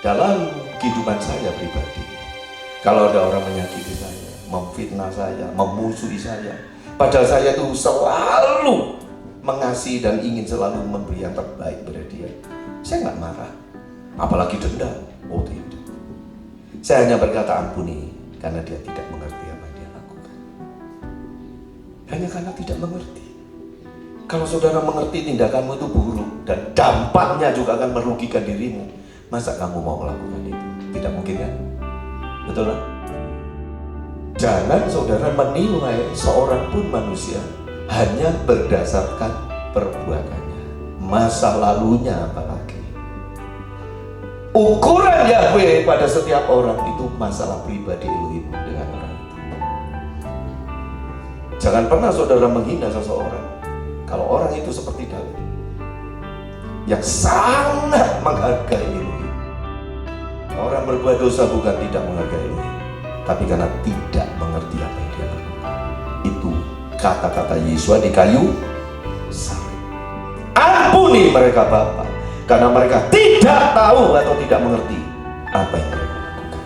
dalam kehidupan saya pribadi. Kalau ada orang menyakiti saya, memfitnah saya, memusuhi saya, padahal saya itu selalu mengasihi dan ingin selalu memberi yang terbaik pada dia, saya nggak marah, apalagi dendam. Oh tidak, saya hanya berkata ampuni karena dia tidak mengerti apa yang dia lakukan. Hanya karena tidak mengerti. Kalau saudara mengerti tindakanmu itu buruk dan dampaknya juga akan merugikan dirimu, masa kamu mau melakukan itu? Tidak mungkin kan? Betul kan? Jangan saudara menilai seorang pun manusia hanya berdasarkan perbuatannya, masa lalunya apalagi. Ukuran Yahweh pada setiap orang itu masalah pribadi Elohim dengan orang itu. Jangan pernah saudara menghina seseorang kalau orang itu seperti Daud yang sangat menghargai Elohim. Orang berbuat dosa bukan tidak menghargai Elohim, tapi karena tidak mengerti apa yang dia lakukan. Itu kata-kata Yesus di kayu salib. Ampuni mereka Bapa, karena mereka tidak tahu atau tidak mengerti apa yang mereka lakukan.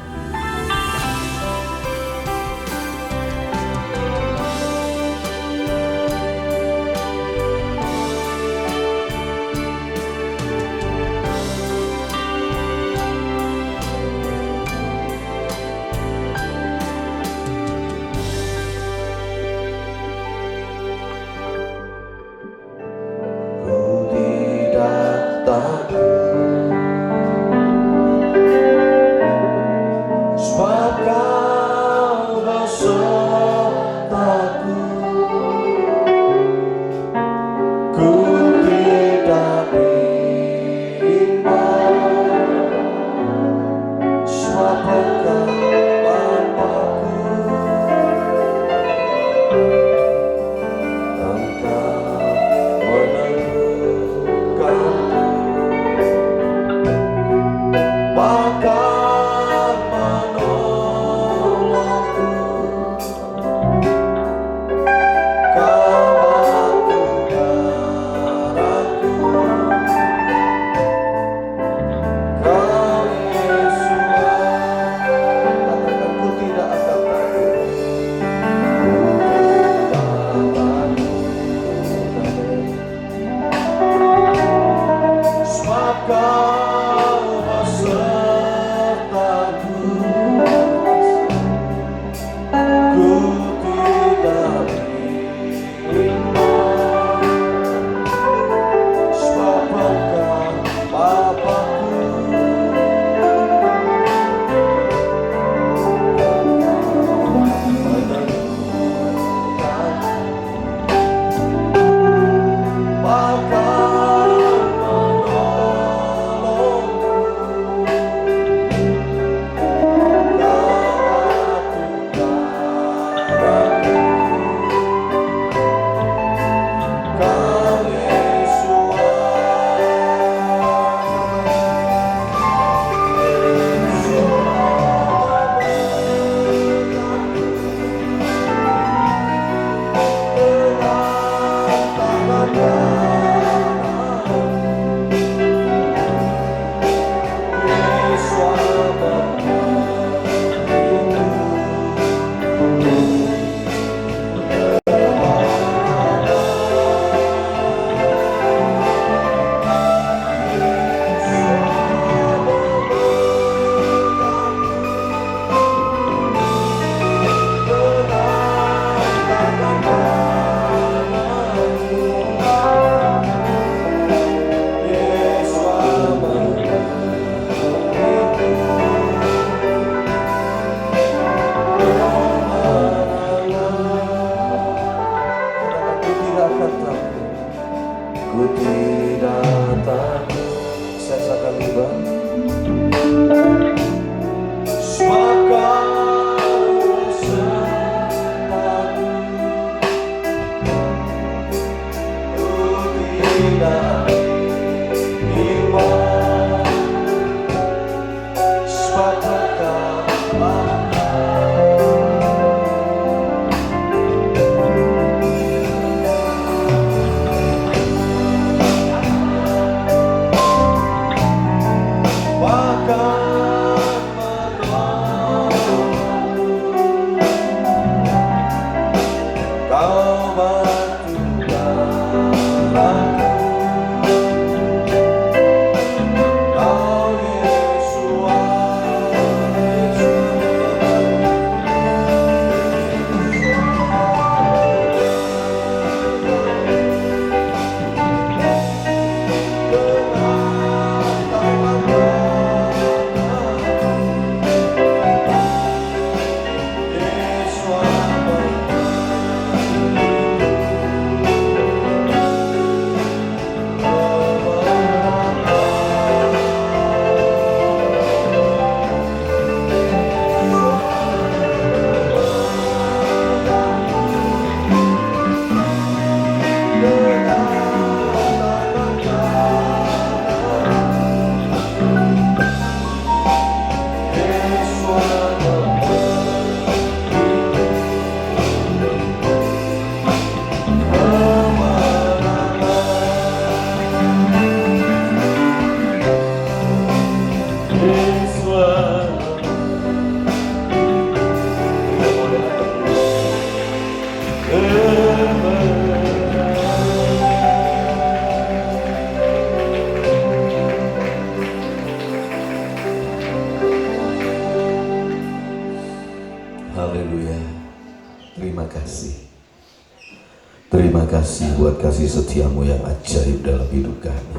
kasih buat kasih setiamu yang ajaib dalam hidup kami.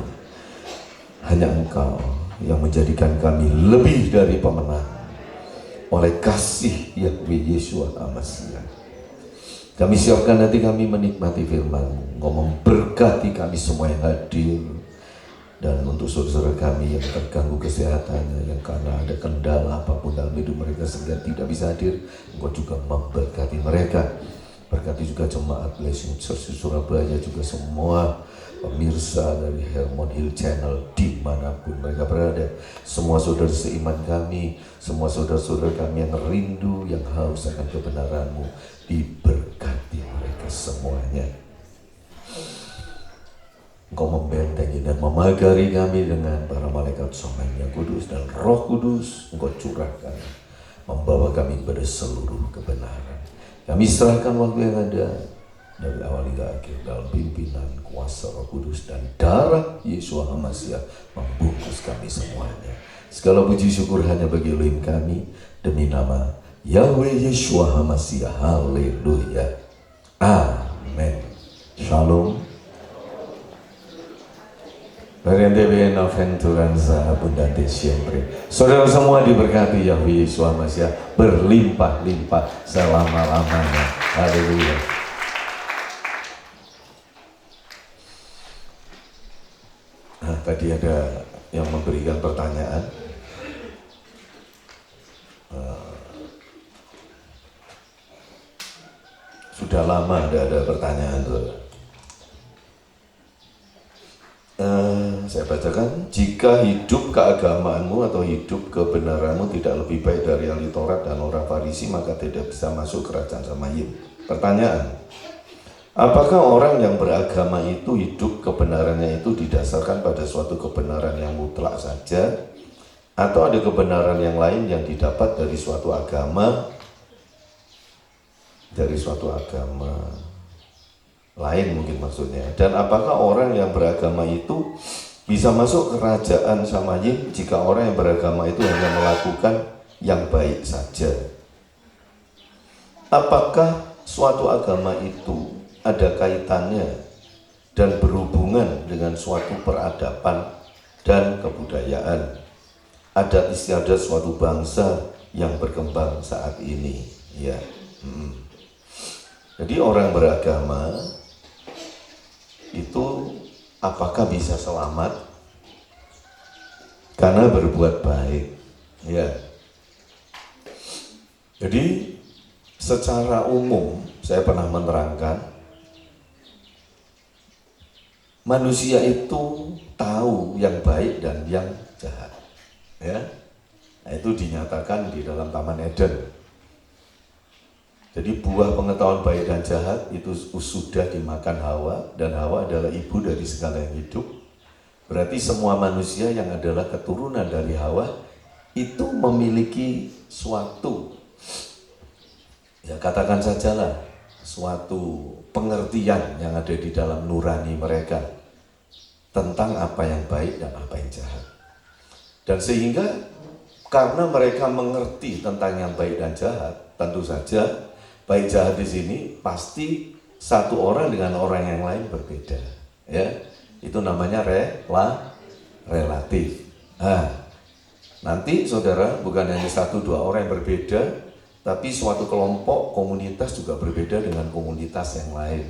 Hanya Engkau yang menjadikan kami lebih dari pemenang oleh kasih Yahweh Yeshua HaMashiach. Kami siapkan hati kami menikmati firman-Mu. Engkau memberkati kami semua yang hadir. Dan untuk saudara kami yang terganggu kesehatannya, yang karena ada kendala apapun dalam hidup mereka sehingga tidak bisa hadir, Engkau juga memberkati mereka. Berkati juga jemaat Blessing Church Surabaya, juga semua pemirsa dari Hermon Hill Channel dimanapun mereka berada. Semua saudara seiman kami, semua saudara-saudara kami yang rindu, yang haus akan kebenaran-Mu, diberkati mereka semuanya. Engkau membentengi dan memagari kami dengan para malaikat Tuhan yang kudus dan Roh Kudus. Engkau curahkan, membawa kami kepada seluruh kebenaran. Kami serahkan waktu yang ada dari awal hingga akhir dalam pimpinan kuasa Roh Kudus dan darah Yeshua HaMashiach membungkus kami semuanya. Segala puji syukur hanya bagi Elohim kami, demi nama Yahweh Yeshua HaMashiach. Haleluya. Amin. Shalom. Variante bienaventuranza abundante siempre. Saudara semua diberkati Yahweh Yeshua HaMashiach berlimpah-limpah selama-lamanya. Haleluya. Nah, tadi ada yang memberikan pertanyaan. Sudah lama ada pertanyaan tuh. Saya bacakan, jika hidup keagamaanmu atau hidup kebenaranmu tidak lebih baik dari ahli Taurat dan orang Farisi, maka tidak bisa masuk kerajaan Samayim. Pertanyaan, apakah orang yang beragama itu hidup kebenarannya itu didasarkan pada suatu kebenaran yang mutlak saja, atau ada kebenaran yang lain yang didapat dari suatu agama lain mungkin maksudnya? Dan apakah orang yang beragama itu bisa masuk kerajaan Samayim jika orang yang beragama itu hanya melakukan yang baik saja? Apakah suatu agama itu ada kaitannya dan berhubungan dengan suatu peradaban dan kebudayaan, adat istiadat suatu bangsa yang berkembang saat ini? Ya. Jadi orang beragama itu apakah bisa selamat karena berbuat baik? Ya. Jadi secara umum saya pernah menerangkan, manusia itu tahu yang baik dan yang jahat. Ya. Nah, itu dinyatakan di dalam Taman Eden. Jadi buah pengetahuan baik dan jahat itu sudah dimakan Hawa, dan Hawa adalah ibu dari segala yang hidup. Berarti semua manusia yang adalah keturunan dari Hawa itu memiliki suatu, ya katakan sajalah, suatu pengertian yang ada di dalam nurani mereka tentang apa yang baik dan apa yang jahat. Dan sehingga karena mereka mengerti tentang yang baik dan jahat, tentu saja baik jahat di sini pasti satu orang dengan orang yang lain berbeda, ya. Itu namanya relatif. Nah, nanti saudara bukan hanya satu dua orang yang berbeda, tapi suatu kelompok komunitas juga berbeda dengan komunitas yang lain.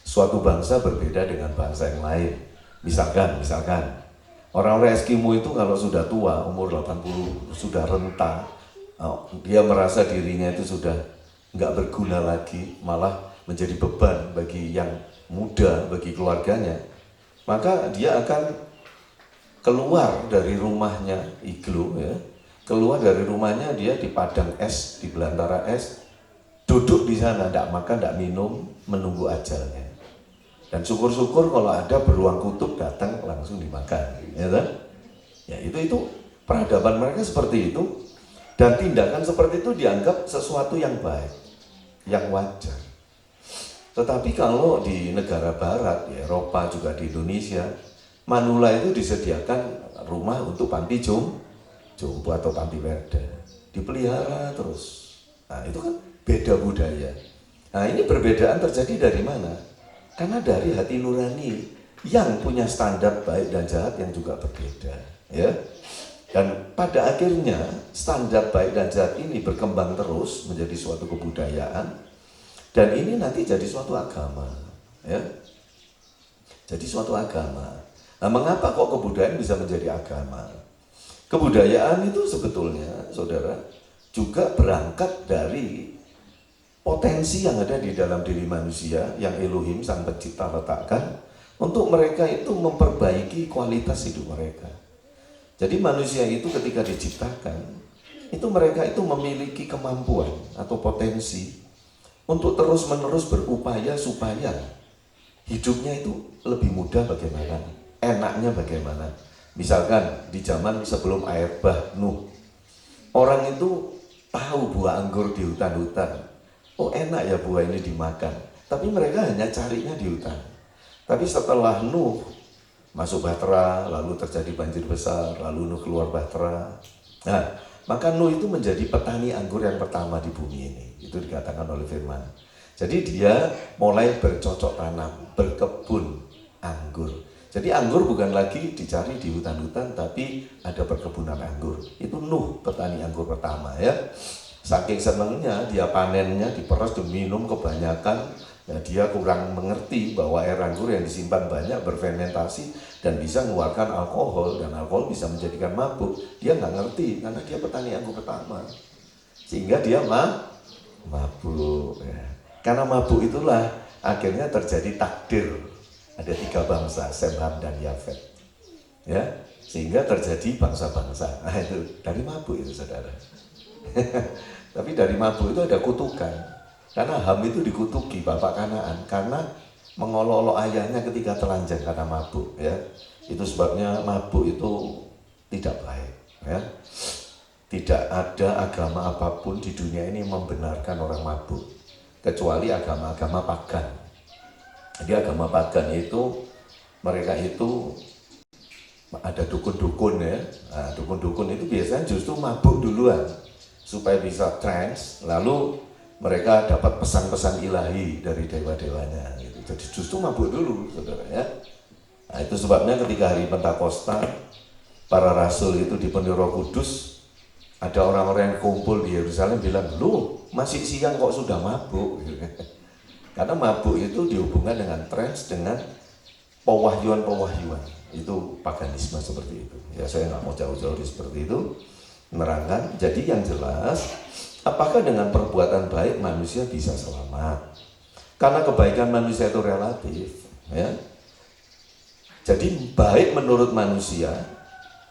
Suatu bangsa berbeda dengan bangsa yang lain. Misalkan orang-orang Eskimo itu kalau sudah tua, umur 80, sudah renta, dia merasa dirinya itu sudah nggak berguna lagi, malah menjadi beban bagi yang muda, bagi keluarganya, maka dia akan keluar dari rumahnya iglo, ya, keluar dari rumahnya dia di padang es, di belantara es, duduk di sana, tidak makan, tidak minum, menunggu ajalnya. Dan syukur-syukur kalau ada beruang kutub datang langsung dimakan, ya kan? Ya itu peradaban mereka seperti itu, dan tindakan seperti itu dianggap sesuatu yang baik, yang wajar. Tetapi kalau di negara barat, di Eropa juga di Indonesia, manula itu disediakan rumah untuk panti jompo atau panti werda, dipelihara terus. Nah itu kan beda budaya. Nah ini perbedaan terjadi dari mana? Karena dari hati nurani yang punya standar baik dan jahat yang juga berbeda, ya. Dan pada akhirnya standar baik dan jahat ini berkembang terus menjadi suatu kebudayaan, dan ini nanti jadi suatu agama, ya. Jadi suatu agama. Nah, mengapa kok kebudayaan bisa menjadi agama? Kebudayaan itu sebetulnya, saudara, juga berangkat dari potensi yang ada di dalam diri manusia yang Elohim Sang Pencipta letakkan untuk mereka itu memperbaiki kualitas hidup mereka. Jadi manusia itu ketika diciptakan, itu mereka itu memiliki kemampuan atau potensi untuk terus-menerus berupaya supaya hidupnya itu lebih mudah bagaimana, enaknya bagaimana. Misalkan di zaman sebelum air bah Nuh, orang itu tahu buah anggur di hutan-hutan. Oh enak ya buah ini dimakan. Tapi mereka hanya carinya di hutan. Tapi setelah Nuh masuk Bahtera, lalu terjadi banjir besar, lalu Nuh keluar Bahtera. Nah, maka Nuh itu menjadi petani anggur yang pertama di bumi ini. Itu dikatakan oleh firman. Jadi dia mulai bercocok tanam, berkebun anggur. Jadi anggur bukan lagi dicari di hutan-hutan, tapi ada perkebunan anggur. Itu Nuh petani anggur pertama, ya. Saking senangnya dia panennya diperas diminum kebanyakan, ya dia kurang mengerti bahwa air anggur yang disimpan banyak berfermentasi dan bisa mengeluarkan alkohol, dan alkohol bisa menjadikan mabuk. Dia nggak ngerti karena dia petani anggur pertama, sehingga dia mabuk. Ya. Karena mabuk itulah akhirnya terjadi takdir. Ada 3 bangsa, Sem, Ham, dan Yafet, ya, sehingga terjadi bangsa-bangsa. Nah itu dari mabuk itu, saudara. Tapi dari mabuk itu ada kutukan. Karena Ham itu dikutuki bapak Kanaan karena mengolok-olok ayahnya ketika telanjang karena mabuk, ya. Itu sebabnya mabuk itu tidak baik, ya. Tidak ada agama apapun di dunia ini membenarkan orang mabuk, kecuali agama-agama pagan. Jadi agama pagan itu, mereka itu ada dukun-dukun, ya. Nah, dukun-dukun itu biasanya justru mabuk duluan supaya bisa trance, lalu mereka dapat pesan-pesan ilahi dari dewa-dewanya gitu. Jadi justru mabuk dulu, saudara, ya. Nah, itu sebabnya ketika hari Pentakosta para rasul itu dipenuhi Roh Kudus, ada orang-orang yang kumpul di Yerusalem bilang, "Loh, masih siang kok sudah mabuk?" Karena mabuk itu dihubungkan dengan trans, dengan pewahyuan-pewahyuan. Itu paganisme seperti itu. Ya saya nggak mau jauh-jauh seperti itu menerangkan. Jadi yang jelas, apakah dengan perbuatan baik manusia bisa selamat? Karena kebaikan manusia itu relatif, ya. Jadi baik menurut manusia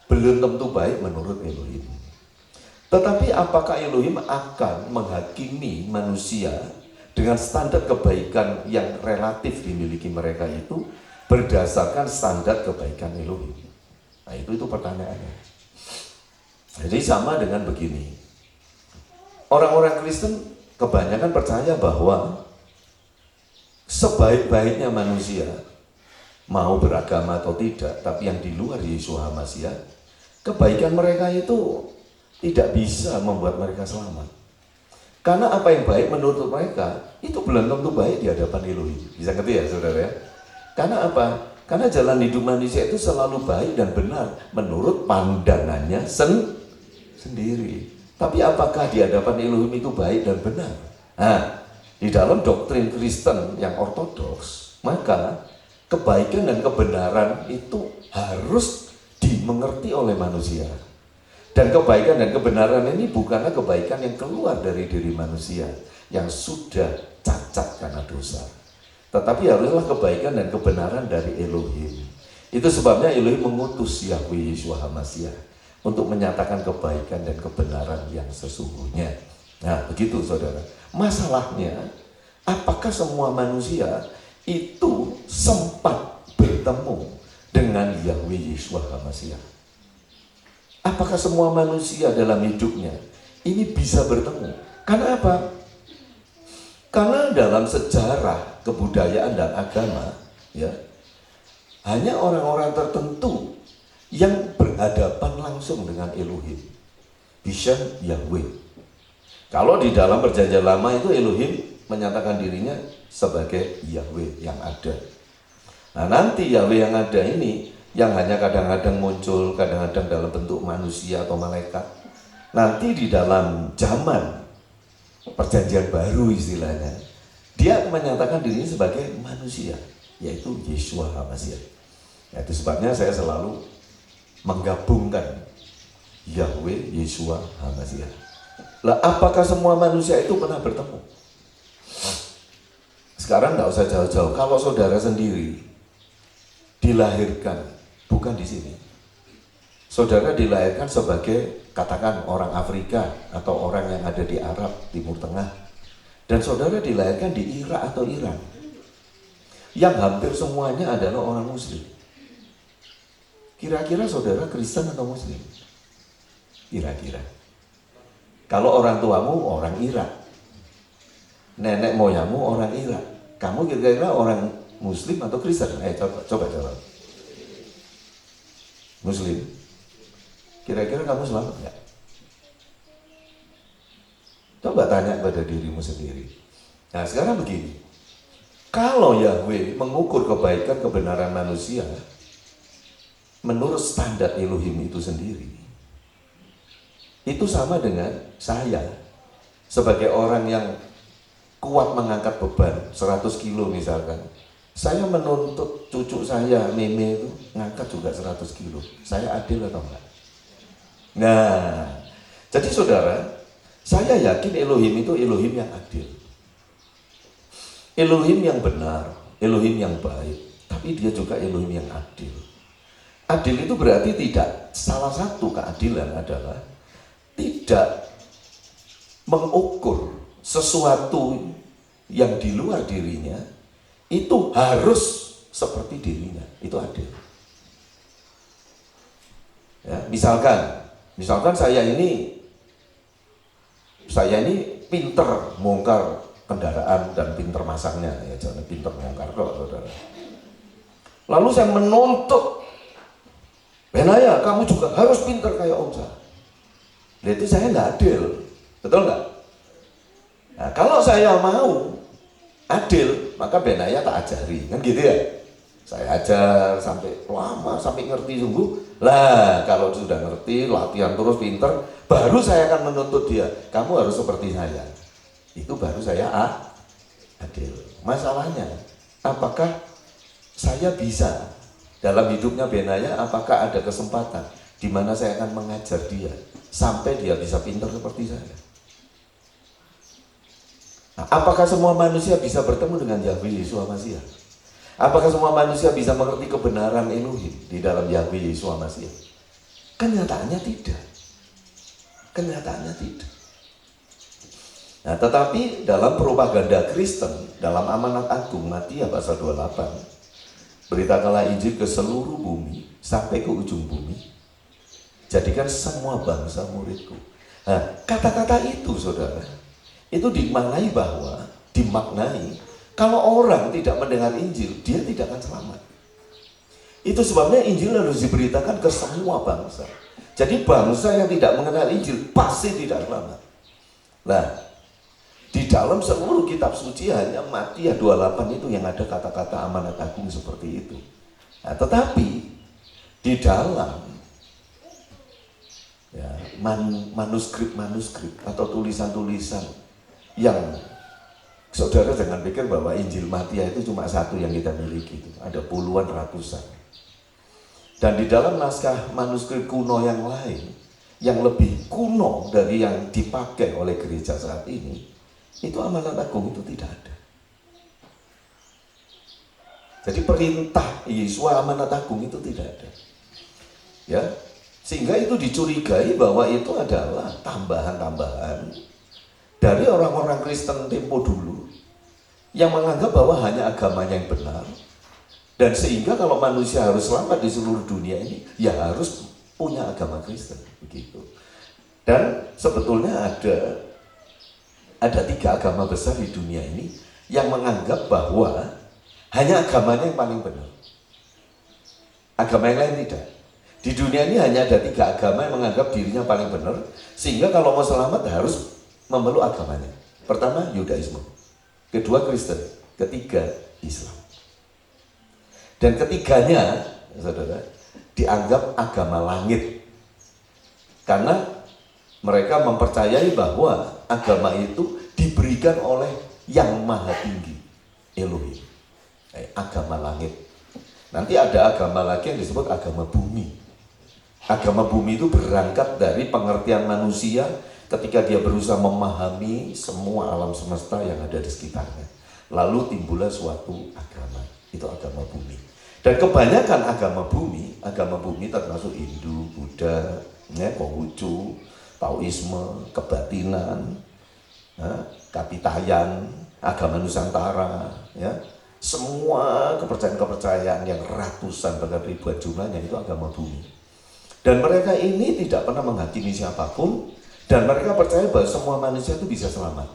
belum tentu baik menurut Elohim. Tetapi apakah Elohim akan menghakimi manusia dengan standar kebaikan yang relatif dimiliki mereka itu berdasarkan standar kebaikan Elohim? Nah itu pertanyaannya. Jadi sama dengan begini, orang-orang Kristen kebanyakan percaya bahwa sebaik-baiknya manusia, mau beragama atau tidak, tapi yang di luar Yesus HaMashiach, kebaikan mereka itu tidak bisa membuat mereka selamat. Karena apa yang baik menurut mereka itu belum tentu baik di hadapan Elohim. Bisa ngerti ya, saudara, ya? Karena apa? Karena jalan hidup manusia itu selalu baik dan benar menurut pandangannya sendiri. Tapi apakah di hadapan Elohim itu baik dan benar? Nah, di dalam doktrin Kristen yang ortodoks, maka kebaikan dan kebenaran itu harus dimengerti oleh manusia. Dan kebaikan dan kebenaran ini bukanlah kebaikan yang keluar dari diri manusia yang sudah cacat karena dosa, tetapi haruslah kebaikan dan kebenaran dari Elohim. Itu sebabnya Elohim mengutus Yahweh Yeshua HaMashiach untuk menyatakan kebaikan dan kebenaran yang sesungguhnya. Nah begitu, saudara. Masalahnya, apakah semua manusia itu sempat bertemu dengan Yahweh Yeshua HaMashiach? Apakah semua manusia dalam hidupnya ini bisa bertemu? Karena apa? Karena dalam sejarah kebudayaan dan agama, ya, hanya orang-orang tertentu yang berhadapan langsung dengan Elohim, Bishan Yahweh. Kalau di dalam perjanjian lama itu Elohim menyatakan dirinya sebagai Yahweh yang ada. Nah, nanti Yahweh yang ada ini yang hanya kadang-kadang muncul, kadang-kadang dalam bentuk manusia atau malaikat. Nanti di dalam zaman perjanjian baru istilahnya, dia menyatakan dirinya sebagai manusia, yaitu Yeshua HaMashiach. Nah, itu sebabnya saya selalu menggabungkan Yahweh, Yeshua HaMashiach. Lah, apakah semua manusia itu pernah bertemu? Sekarang nggak usah jauh-jauh. Kalau saudara sendiri dilahirkan bukan di sini, saudara dilahirkan sebagai katakan orang Afrika atau orang yang ada di Arab Timur Tengah, dan saudara dilahirkan di Irak atau Iran, yang hampir semuanya adalah orang Muslim. Kira-kira saudara Kristen atau Muslim? Kira-kira. Kalau orang tuamu orang Irak, nenek moyangmu orang Irak, kamu kira-kira orang Muslim atau Kristen? Coba jawab. Muslim. Kira-kira kamu selamat nggak? Coba tanya pada dirimu sendiri. Nah, sekarang begini. Kalau Yahweh mengukur kebaikan kebenaran manusia menurut standar Elohim itu sendiri, itu sama dengan saya sebagai orang yang kuat mengangkat beban 100 kilo misalkan. Saya menuntut cucu saya, Meme itu, ngangkat juga 100 kilo. Saya adil atau enggak? Nah, jadi saudara, saya yakin Elohim itu Elohim yang adil. Elohim yang benar, Elohim yang baik. Tapi dia juga Elohim yang adil. Adil itu berarti tidak, salah satu keadilan adalah tidak mengukur sesuatu yang di luar dirinya itu harus seperti dirinya. Itu adil. Ya, misalkan saya ini pinter bongkar kendaraan dan pinter masangnya, ya jangan pinter bongkar kok saudara. Lalu saya menuntut, Benaya kamu juga harus pinter kayak Om Sa. Itu saya nggak adil, betul nggak? Nah, kalau saya mau adil, maka Benaya tak ajari, kan gitu ya. Saya ajar sampai lama, sampai ngerti sungguh. Lah, kalau sudah ngerti, latihan terus pinter, baru saya akan menuntut dia, kamu harus seperti saya. Itu baru saya adil. Masalahnya, apakah saya bisa dalam hidupnya Benaya, apakah ada kesempatan di mana saya akan mengajar dia sampai dia bisa pintar seperti saya? Nah, apakah semua manusia bisa bertemu dengan Yahweh Yeshua HaMashiach? Apakah semua manusia bisa mengerti kebenaran Elohim di dalam Yahweh Yeshua HaMashiach? Kenyataannya tidak. Kenyataannya tidak. Nah, tetapi dalam propaganda Kristen, dalam amanat agung Matius pasal 28, beritakanlah Injil ke seluruh bumi sampai ke ujung bumi. Jadikan semua bangsa muridku. Nah, kata-kata itu saudara, itu dimaknai kalau orang tidak mendengar Injil, dia tidak akan selamat. Itu sebabnya Injil harus diberitakan ke semua bangsa. Jadi bangsa yang tidak mengenal Injil pasti tidak selamat. Nah, di dalam seluruh kitab suci hanya Matius 28 itu yang ada kata-kata amanat agung seperti itu. Nah, tetapi di dalam ya, manuskrip atau tulisan-tulisan yang saudara jangan pikir bahwa Injil Matius itu cuma satu yang kita miliki, itu ada puluhan ratusan. Dan di dalam naskah manuskrip kuno yang lain, yang lebih kuno dari yang dipakai oleh gereja saat ini, itu amanat agung itu tidak ada. Jadi perintah Yeshua amanat agung itu tidak ada. Ya, sehingga itu dicurigai bahwa itu adalah tambahan-tambahan dari orang-orang Kristen tempo dulu yang menganggap bahwa hanya agamanya yang benar, dan sehingga kalau manusia harus selamat di seluruh dunia ini ya harus punya agama Kristen begitu. Dan sebetulnya ada 3 agama besar di dunia ini yang menganggap bahwa hanya agamanya yang paling benar, agama yang lain tidak. Di dunia ini hanya ada 3 agama yang menganggap dirinya paling benar, sehingga kalau mau selamat harus memeluk agamanya. Pertama, Yudaisme. kedua Kristen, ketiga Islam. Dan ketiganya, saudara, dianggap agama langit. Karena mereka mempercayai bahwa agama itu diberikan oleh yang maha tinggi, Elohim. Agama langit. Nanti ada agama lagi yang disebut agama bumi. Agama bumi itu berangkat dari pengertian manusia ketika dia berusaha memahami semua alam semesta yang ada di sekitarnya. Lalu timbullah suatu agama. Itu agama bumi. Dan kebanyakan agama bumi termasuk Hindu, Buddha, Konghucu, Taoisme, kebatinan, Kapitayan, agama Nusantara, ya, semua kepercayaan-kepercayaan yang ratusan bahkan ribuan jumlahnya itu agama bumi. Dan mereka ini tidak pernah menghakimi siapapun, dan mereka percaya bahwa semua manusia itu bisa selamat.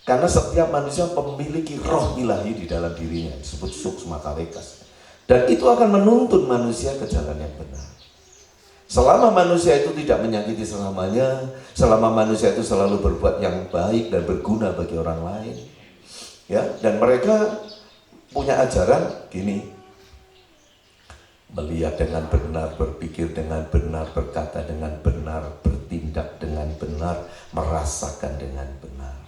Karena setiap manusia memiliki roh ilahi di dalam dirinya, disebut suksma kawekas. Dan itu akan menuntun manusia ke jalan yang benar. Selama manusia itu tidak menyakiti sesamanya, selama manusia itu selalu berbuat yang baik dan berguna bagi orang lain, ya, dan mereka punya ajaran gini: melihat dengan benar, berpikir dengan benar, berkata dengan benar, bertindak dengan benar, merasakan dengan benar.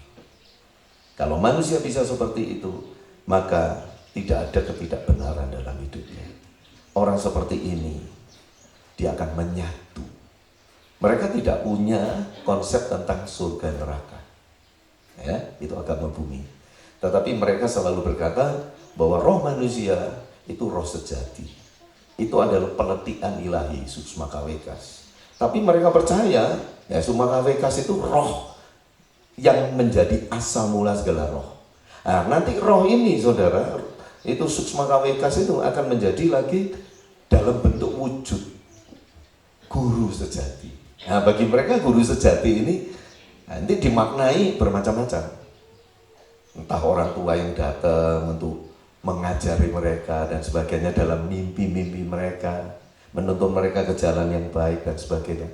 Kalau manusia bisa seperti itu, maka tidak ada ketidakbenaran dalam hidupnya. Orang seperti ini, dia akan menyatu. Mereka tidak punya konsep tentang surga neraka. Ya, itu agama bumi. Tetapi mereka selalu berkata bahwa roh manusia itu roh sejati. Itu adalah peletihan ilahi, suksma kawekas. Tapi mereka percaya, ya, suksma kawekas itu roh yang menjadi asal mula segala roh. Nah, nanti roh ini, saudara, itu suksma kawekas itu akan menjadi lagi dalam bentuk wujud guru sejati. Nah, bagi mereka guru sejati ini nanti dimaknai bermacam-macam. Entah orang tua yang datang untuk mengajari mereka dan sebagainya dalam mimpi-mimpi mereka, menuntun mereka ke jalan yang baik dan sebagainya.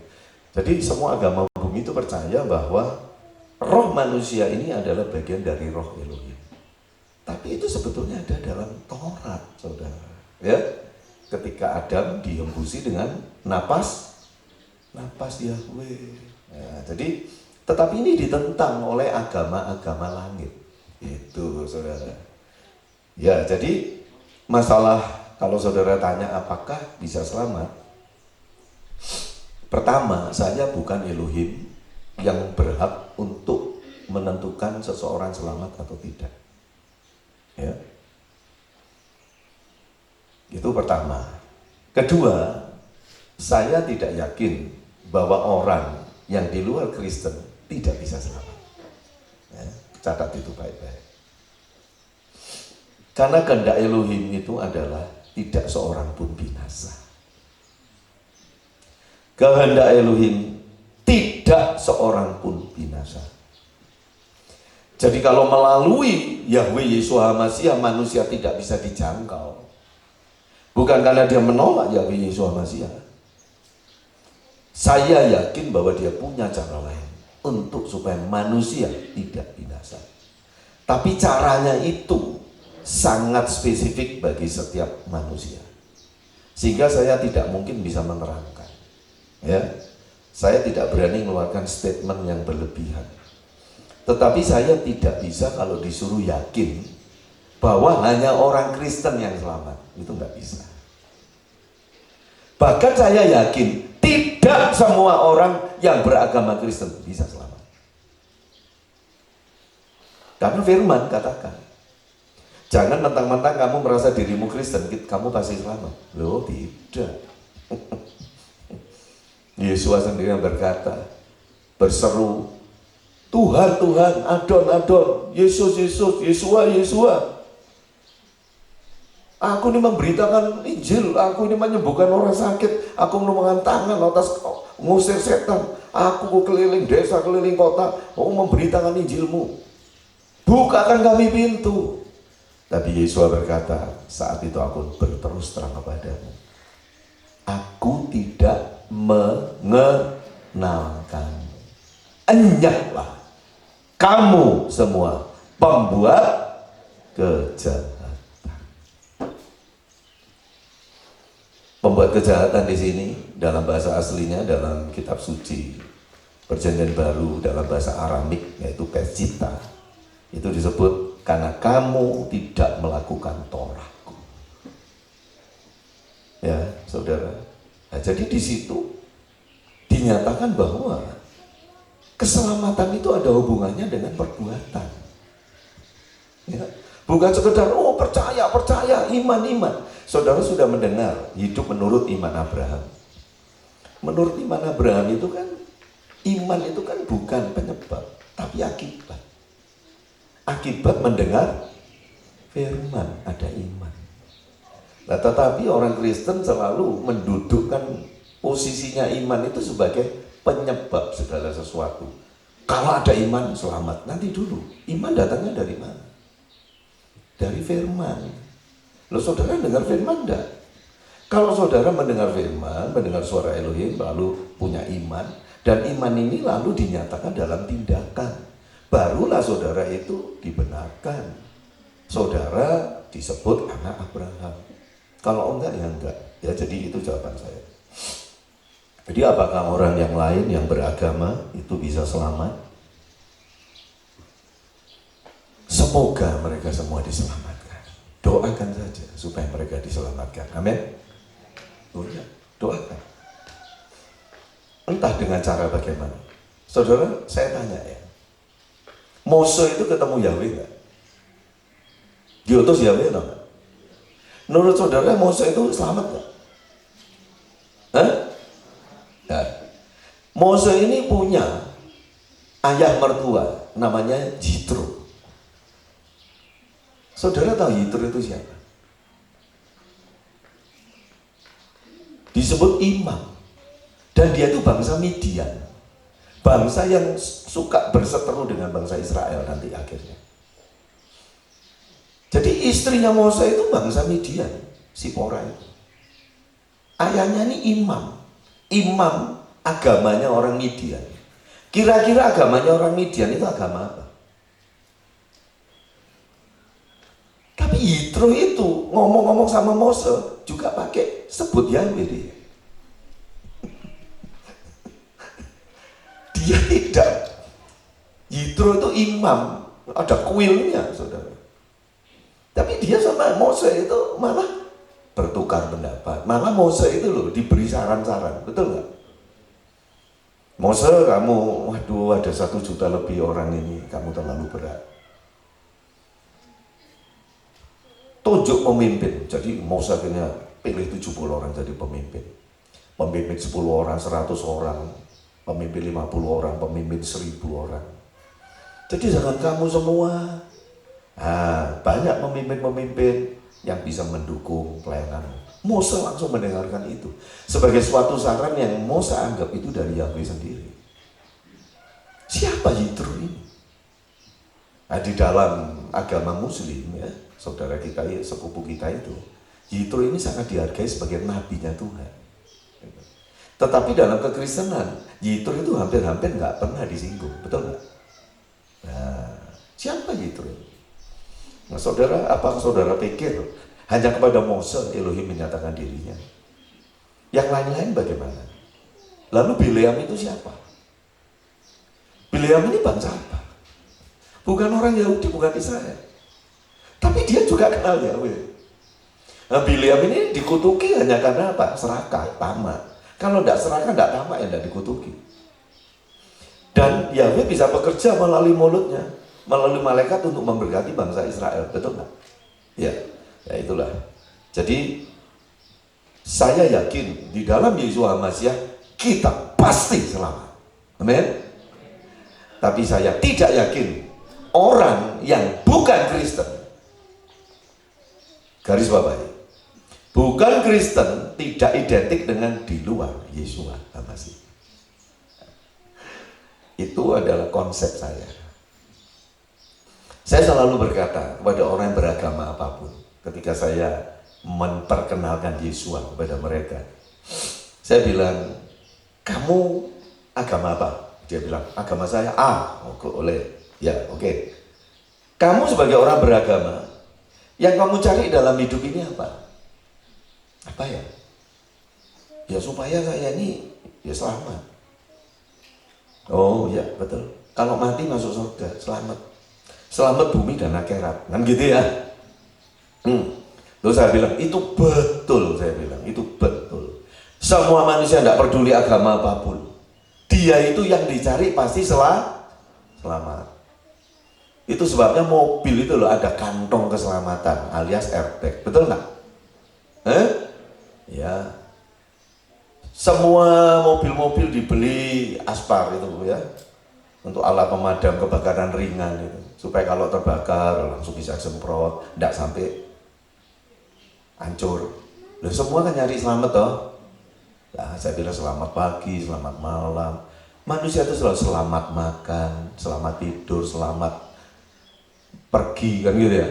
Jadi semua agama bumi itu percaya bahwa roh manusia ini adalah bagian dari roh Elohim. Tapi itu sebetulnya ada dalam Taurat, saudara. Ya, ketika Adam dihembusi dengan napas Yahweh. Ya, jadi, tetapi ini ditentang oleh agama-agama langit. Itu, saudara. Ya, jadi masalah kalau saudara tanya apakah bisa selamat. Pertama, saya bukan Elohim yang berhak untuk menentukan seseorang selamat atau tidak. Ya. Itu pertama. Kedua, saya tidak yakin bahwa orang yang di luar Kristen tidak bisa selamat. Ya, catat itu baik-baik. Karena kehendak Elohim itu adalah tidak seorang pun binasa. Kehendak Elohim tidak seorang pun binasa. Jadi kalau melalui Yahweh Yeshua HaMashiach manusia tidak bisa dijangkau, bukan karena dia menolak Yahweh Yeshua HaMashiach. Saya yakin bahwa dia punya cara lain untuk supaya manusia tidak binasa. Tapi caranya itu sangat spesifik bagi setiap manusia, sehingga saya tidak mungkin bisa menerangkan. Ya, saya tidak berani mengeluarkan statement yang berlebihan. Tetapi saya tidak bisa kalau disuruh yakin bahwa hanya orang Kristen yang selamat, itu nggak bisa. Bahkan saya yakin tidak semua orang yang beragama Kristen bisa selamat. Karena firman katakan, jangan mentang-mentang kamu merasa dirimu Kristen, kamu pasti selamat. Loh, tidak. Yesus sendiri yang berkata, berseru, Tuhan, Tuhan, Adon, Adon, Yesus, Yesus, Yesua, Yesua. Aku ini memberitakan Injil, aku ini menyembuhkan orang sakit, aku menumangkan tangan atas ngusir setan, aku keliling desa, keliling kota, aku memberitakan Injilmu. Bukakan kami pintu. Tapi Yesus berkata, saat itu aku berterus terang kepadamu, aku tidak mengenalkan. Enyahlah kamu semua membuat kejahatan. Membuat kejahatan di sini dalam bahasa aslinya, dalam kitab suci Perjanjian Baru dalam bahasa Aramik yaitu pescita, itu disebut karena kamu tidak melakukan Torahku. Ya, saudara. Nah, jadi di situ dinyatakan bahwa keselamatan itu ada hubungannya dengan perbuatan. Ya, bukan sekedar percaya, iman. Saudara sudah mendengar hidup menurut iman Abraham. Menurut iman Abraham itu kan, iman itu kan bukan penyebab, tapi akibat. Akibat mendengar firman, ada iman. Nah, tetapi orang Kristen selalu mendudukkan posisinya iman itu sebagai penyebab segala sesuatu. Kalau ada iman, selamat. Nanti dulu, iman datangnya dari mana? Dari firman. Loh, saudara dengar firman enggak? Kalau saudara mendengar firman, mendengar suara Elohim, lalu punya iman, dan iman ini lalu dinyatakan dalam tindakan, barulah saudara itu dibenarkan. Saudara disebut anak Abraham. Kalau enggak, ya enggak. Ya, jadi itu jawaban saya. Jadi apakah orang yang lain yang beragama itu bisa selamat? Semoga mereka semua diselamatkan. Doakan saja supaya mereka diselamatkan. Amin. Oh ya, doakan. Entah dengan cara bagaimana. Saudara, saya tanya ya. Mose itu ketemu Yahweh enggak? Diutus Yahweh enggak? Menurut saudara Mose itu selamat enggak? Hah? Ya. Mose ini punya ayah mertua namanya Jitro. Saudara tahu Jitro itu siapa? Disebut imam. Dan dia itu bangsa Midian. Bangsa yang suka berseteru dengan bangsa Israel nanti akhirnya. Jadi istrinya Mose itu bangsa Midian, Sipora itu. Ayahnya ini imam. Imam agamanya orang Midian. Kira-kira agamanya orang Midian itu agama apa? Tapi Yitro itu ngomong-ngomong sama Mose juga pakai sebut Yahweh dia. Dia tidak. Yitro itu imam, ada kuilnya, saudara. Tapi dia sama Mose itu malah bertukar pendapat. Malah Mose itu loh diberi saran-saran, betul nggak? Mose, kamu, waduh, ada 1 juta lebih orang ini, kamu terlalu berat. Tunjuk pemimpin. Jadi Mose akhirnya pilih 70 orang jadi pemimpin. Pemimpin 10 orang, 100 orang, pemimpin 50 orang, pemimpin 1000 orang. Jadi jangan kamu semua. Nah, banyak pemimpin-pemimpin yang bisa mendukung pelayanan. Mose langsung mendengarkan itu sebagai suatu saran yang Mose anggap itu dari Yahweh sendiri. Siapa Yitro ini? Nah, di dalam agama Muslim ya, saudara kita, sepupu kita itu, Yitro ini sangat dihargai sebagai nabinya Tuhan. Tetapi dalam kekristenan, Yitro itu hampir-hampir nggak pernah disinggung, betul nggak? Nah, siapa Yitro ini? Nah, saudara, apa saudara pikir hanya kepada Mose Elohim menyatakan dirinya? Yang lain-lain bagaimana? Lalu Bileam itu siapa? Bileam ini bangsa apa? Bukan orang Yahudi, bukan Israel. Tapi dia juga kenal Yahweh. Nah, Bileam ini dikutuki hanya karena apa? Serakah, tamak. Kalau tidak serakah, tidak tamak, ya tidak dikutuki. Dan Yahweh bisa bekerja melalui mulutnya, melalui malaikat untuk memberkati bangsa Israel, betul nggak? Ya, ya itulah. Jadi saya yakin di dalam Yesus Hamasiah kita pasti selamat. Amin. Tapi saya tidak yakin orang yang bukan Kristen, garis bawahi, bukan Kristen tidak identik dengan di luar Yesus Hamasiah. Itu adalah konsep saya. Saya selalu berkata kepada orang yang beragama apapun, ketika saya memperkenalkan Yesus kepada mereka, saya bilang, kamu agama apa? Dia bilang, agama saya A. Oleh, ya oke. Kamu sebagai orang beragama, yang kamu cari dalam hidup ini apa? Apa ya? Ya supaya saya ini ya selamat. Oh ya betul. Kalau mati masuk surga, selamat. Selamat bumi dan akhirat. Kan gitu ya. Terus saya bilang, itu betul. Saya bilang, itu betul. Semua manusia tidak peduli agama apapun. Dia itu yang dicari pasti selamat. Itu sebabnya mobil itu loh ada kantong keselamatan alias airbag, betul nggak? Ya, semua mobil-mobil dibeli aspar itu ya, untuk alat pemadam kebakaran ringan itu, supaya kalau terbakar langsung bisa semprot, tidak sampai hancur. Loh, semua kan nyari selamat toh. Nah, saya bilang selamat pagi, selamat malam. Manusia itu selalu selamat makan, selamat tidur, selamat pergi, kan gitu ya.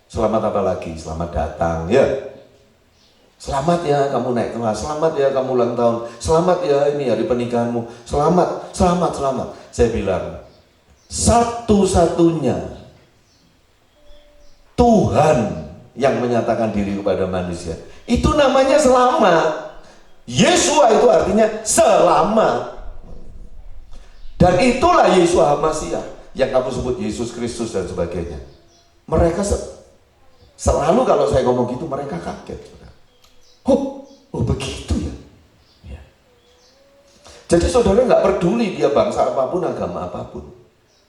Selamat apa lagi? Selamat datang ya. Selamat ya kamu naik kelas, selamat ya kamu ulang tahun, selamat ya ini hari pernikahanmu, selamat. Saya bilang, satu-satunya Tuhan yang menyatakan diri kepada manusia itu namanya selamat. Yesua itu artinya selamat. Dan itulah Yesua HaMasiah yang kamu sebut Yesus Kristus dan sebagainya. Mereka selalu kalau saya ngomong gitu mereka kaget. Oh begitu ya. Jadi saudara nggak peduli dia bangsa apapun, agama apapun,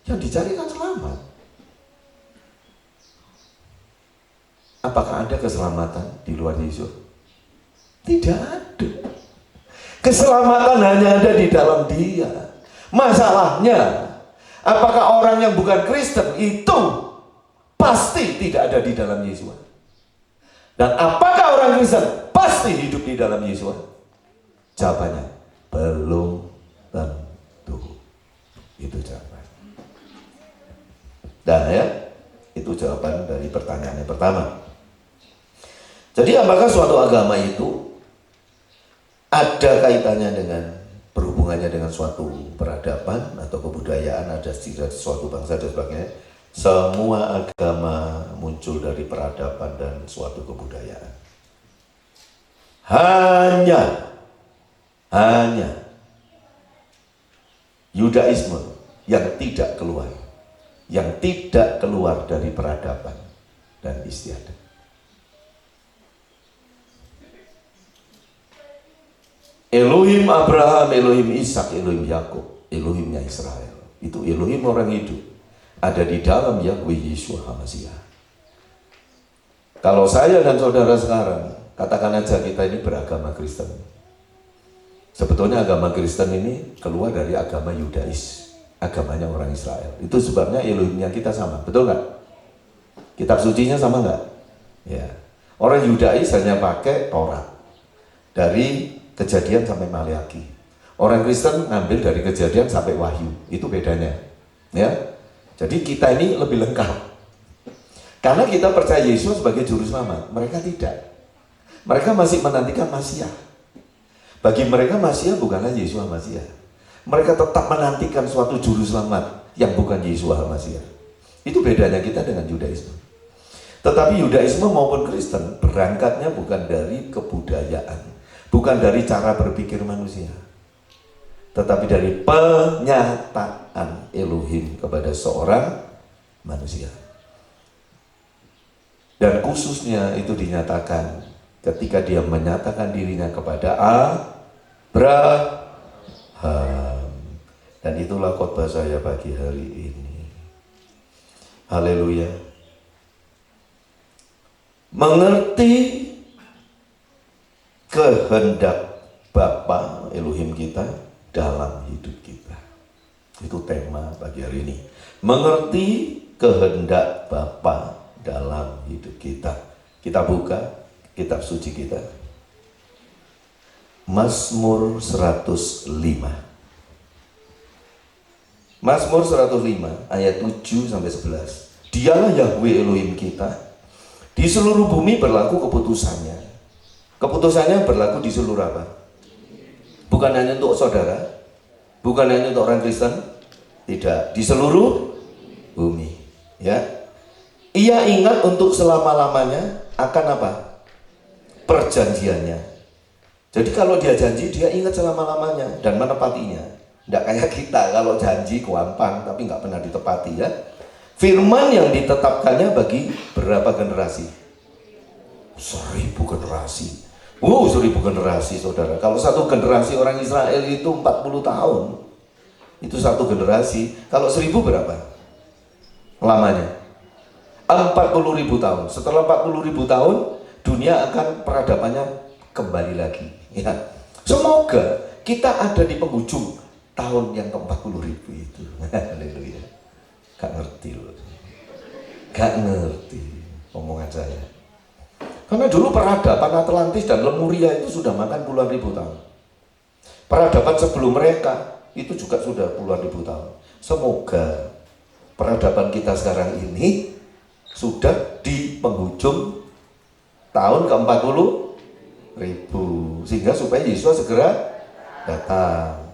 yang dicari kan selamat. Apakah ada keselamatan di luar Yesus? Tidak ada. Keselamatan hanya ada di dalam Dia. Masalahnya, apakah orang yang bukan Kristen itu pasti tidak ada di dalam Yesus? Dan apakah orang Kristen pasti hidup di dalam Yesus? Jawabannya, belum tentu. Itu jawaban. Nah ya, itu jawaban dari pertanyaan yang pertama. Jadi apakah suatu agama itu ada kaitannya dengan berhubungannya dengan suatu peradaban atau kebudayaan, ada suatu bangsa dan sebagainya? Semua agama muncul dari peradaban dan suatu kebudayaan. Hanya Yudaisme yang tidak keluar dari peradaban dan istiadat. Elohim Abraham, Elohim Ishak, Elohim Yakub, Elohimnya Israel. Itu Elohim orang hidup. Ada di dalam Yahweh Yeshua HaMasiah. Kalau saya dan saudara sekarang, katakan aja kita ini beragama Kristen. Sebetulnya agama Kristen ini keluar dari agama Yudais, agamanya orang Israel. Itu sebabnya Elohimnya kita sama, betul nggak? Kitab sucinya sama nggak? Ya. Orang Yudais hanya pakai Taurat. Dari Kejadian sampai Maleaki. Orang Kristen ngambil dari Kejadian sampai Wahyu. Itu bedanya. Ya. Jadi kita ini lebih lengkap. Karena kita percaya Yesus sebagai juru selamat. Mereka tidak. Mereka masih menantikan Masiah. Bagi mereka Masiah bukanlah Yesus Masiah. Mereka tetap menantikan suatu juru selamat yang bukan Yesus Masiah. Itu bedanya kita dengan Yudaisme. Tetapi Yudaisme maupun Kristen berangkatnya bukan dari kebudayaan. Bukan dari cara berpikir manusia, tetapi dari penyataan Elohim kepada seorang manusia. Dan khususnya itu dinyatakan ketika dia menyatakan dirinya kepada Abraham. Dan itulah khotbah saya pagi hari ini. Haleluya. Mengerti kehendak Bapa Elohim kita dalam hidup kita. Itu tema pagi hari ini. Mengerti kehendak Bapa dalam hidup kita. Kita buka kitab suci kita. Mazmur 105. Mazmur 105 ayat 7 sampai 11. Dialah Yahweh Elohim kita. Di seluruh bumi berlaku keputusannya. Keputusannya berlaku di seluruh apa? Bukan hanya untuk saudara, bukan hanya untuk orang Kristen, tidak, di seluruh bumi. Ya, ia ingat untuk selama-lamanya akan apa? Perjanjiannya. Jadi kalau dia janji, dia ingat selama-lamanya dan menepatinya. Tidak kayak kita, kalau janji gampang tapi nggak pernah ditepati ya. Firman yang ditetapkannya bagi berapa generasi? 1000 generasi. 1000 generasi saudara. Kalau satu generasi orang Israel itu 40 tahun, itu satu generasi. Kalau 1000 berapa lamanya? 40.000 tahun. Setelah 40.000 tahun, dunia akan peradabannya kembali lagi ya. Semoga kita ada di penghujung tahun yang ke-40.000 itu. Haleluya. Gak ngerti loh, gak ngerti omongan saya. Karena dulu peradaban Atlantis dan Lemuria itu sudah makan puluhan ribu tahun. Peradaban sebelum mereka itu juga sudah puluhan ribu tahun. Semoga peradaban kita sekarang ini sudah di penghujung tahun ke-40.000, sehingga supaya Yesus segera datang.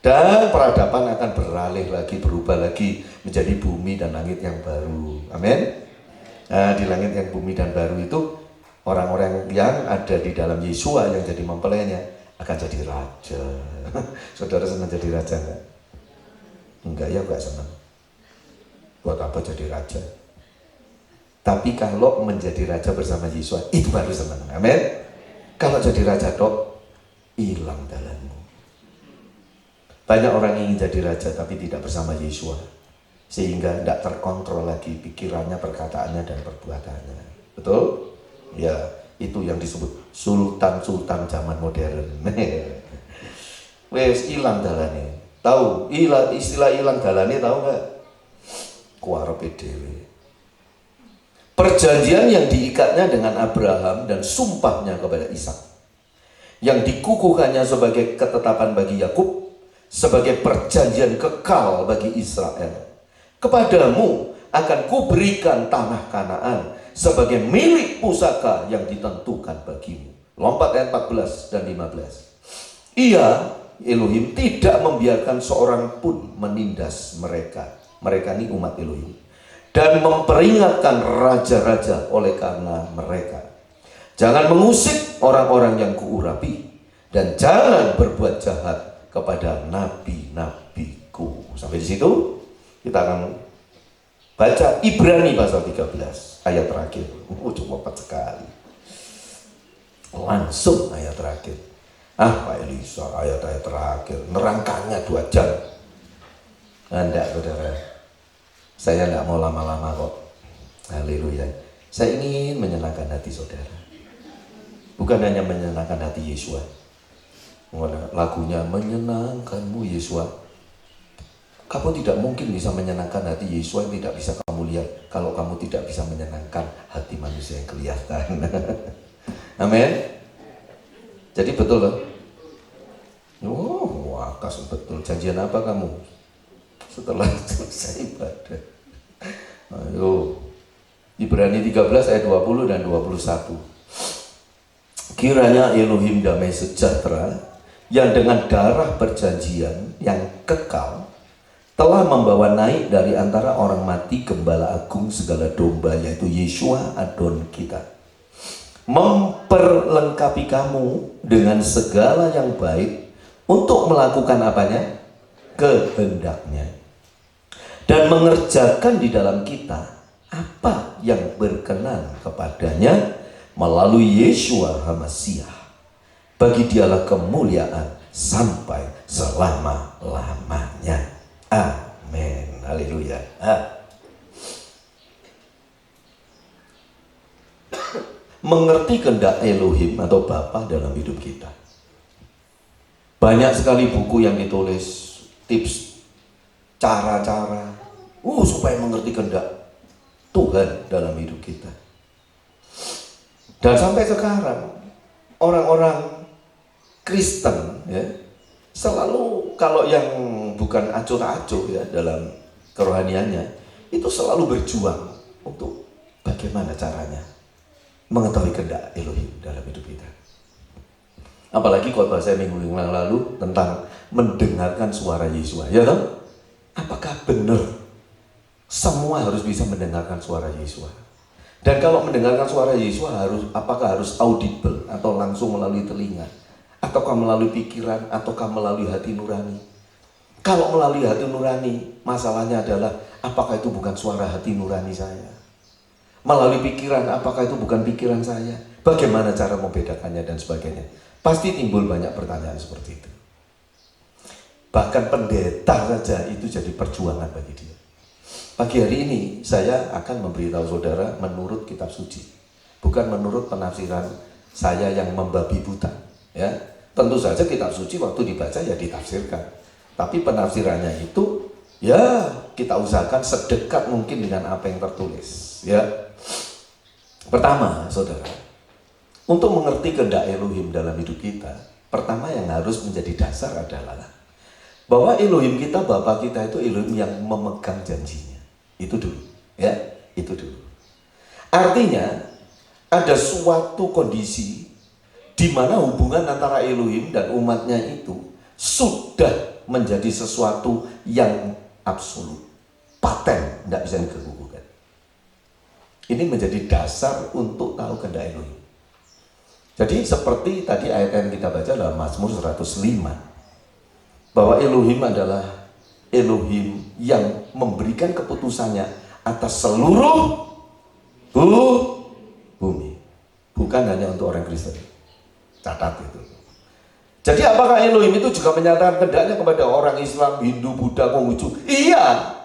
Dan peradaban akan beralih lagi, berubah lagi menjadi bumi dan langit yang baru. Amin. Nah, di langit yang bumi dan baru itu orang-orang yang ada di dalam Yesua yang jadi mempelainya akan jadi raja. Saudara senang jadi raja enggak? Enggak ya, enggak senang. Buat apa jadi raja? Tapi kalau menjadi raja bersama Yesua itu baru senang. Amin. Kalau jadi raja dok, hilang dalammu. Banyak orang ingin jadi raja tapi tidak bersama Yesua, sehingga tidak terkontrol lagi pikirannya, perkataannya, dan perbuatannya. Betul? Ya, itu yang disebut sultan-sultan zaman modern. Wes hilang dalane. Tahu? Istilah hilang dalane tahu nggak? Kuarepe dhewe. Perjanjian yang diikatnya dengan Abraham dan sumpahnya kepada Ishak, yang dikukuhkannya sebagai ketetapan bagi Yakub, sebagai perjanjian kekal bagi Israel. Kepadamu akan kuberikan tanah Kanaan sebagai milik pusaka yang ditentukan bagimu. Lompat ayat 14 dan 15. Ia, Elohim, tidak membiarkan seorang pun menindas mereka. Mereka ini umat Elohim. Dan memperingatkan raja-raja oleh karena mereka. Jangan mengusik orang-orang yang kuurapi, dan jangan berbuat jahat kepada nabi-nabiku. Sampai di situ kita akan baca Ibrani pasal 13 ayat terakhir. Cuma 4 sekali. Langsung ayat terakhir. Pak Elisa, ayat-ayat terakhir nerangkannya 2 jam. Enggak saudara, saya enggak mau lama-lama kok. Haleluya. Saya ingin menyenangkan hati saudara, bukan hanya menyenangkan hati Yesua. Lagunya menyenangkanmu Yesua. Kamu tidak mungkin bisa menyenangkan hati Yesua yang tidak bisa kamu lihat kalau kamu tidak bisa menyenangkan hati manusia yang kelihatan. Amin. Jadi betul loh. Oh, wakas betul. Janjian apa kamu setelah selesai ibadah? Ayo. Ibrani 13 ayat 20 dan 21. Kiranya Elohim damai sejahtera yang dengan darah perjanjian yang kekal telah membawa naik dari antara orang mati gembala agung segala domba, yaitu Yesua Adon kita, memperlengkapi kamu dengan segala yang baik untuk melakukan apanya? Kehendaknya, dan mengerjakan di dalam kita apa yang berkenan kepadanya melalui Yesua HaMasiah. Bagi dialah kemuliaan sampai selama-lamanya. Amin. Haleluya. Mengerti kehendak Elohim atau Bapa dalam hidup kita. Banyak sekali buku yang ditulis, tips, cara-cara supaya mengerti kehendak Tuhan dalam hidup kita. Dan sampai sekarang orang-orang Kristen ya, selalu kalau yang bukan acuh-acuh ya dalam kerohaniannya, itu selalu berjuang untuk bagaimana caranya mengetahui kehendak Elohim dalam hidup kita. Apalagi khotbah saya minggu yang lalu tentang mendengarkan suara Yesua, ya toh? Apakah benar Semua harus bisa mendengarkan suara Yesua. Dan kalau mendengarkan suara Yesua apakah harus audible atau langsung melalui telinga, ataukah melalui pikiran, ataukah melalui hati nurani? Kalau melalui hati nurani, masalahnya adalah apakah itu bukan suara hati nurani saya? Melalui pikiran, apakah itu bukan pikiran saya? Bagaimana cara membedakannya dan sebagainya? Pasti timbul banyak pertanyaan seperti itu. Bahkan pendeta saja itu jadi perjuangan bagi dia. Pagi hari ini saya akan memberitahu saudara menurut kitab suci, bukan menurut penafsiran saya yang membabi buta. Ya, tentu saja kitab suci waktu dibaca ya ditafsirkan, tapi penafsirannya itu ya kita usahakan sedekat mungkin dengan apa yang tertulis. Ya, pertama saudara, untuk mengerti kehendak Elohim dalam hidup kita, pertama yang harus menjadi dasar adalah bahwa Elohim kita, Bapa kita itu Elohim yang memegang janjinya. Itu dulu, ya, itu dulu. Artinya ada suatu kondisi di mana hubungan antara Elohim dan umatnya itu sudah menjadi sesuatu yang absolut, paten, tidak bisa diganggu-gugat. Ini menjadi dasar untuk tahu kehendak Elohim. Jadi seperti tadi ayat yang kita baca dalam Mazmur 105, bahwa Elohim adalah Elohim yang memberikan keputusannya atas seluruh bumi, bukan hanya untuk orang Kristen. Catat itu. Jadi apakah Elohim itu juga menyatakan kehendaknya kepada orang Islam, Hindu, Buddha, Konghucu? Iya.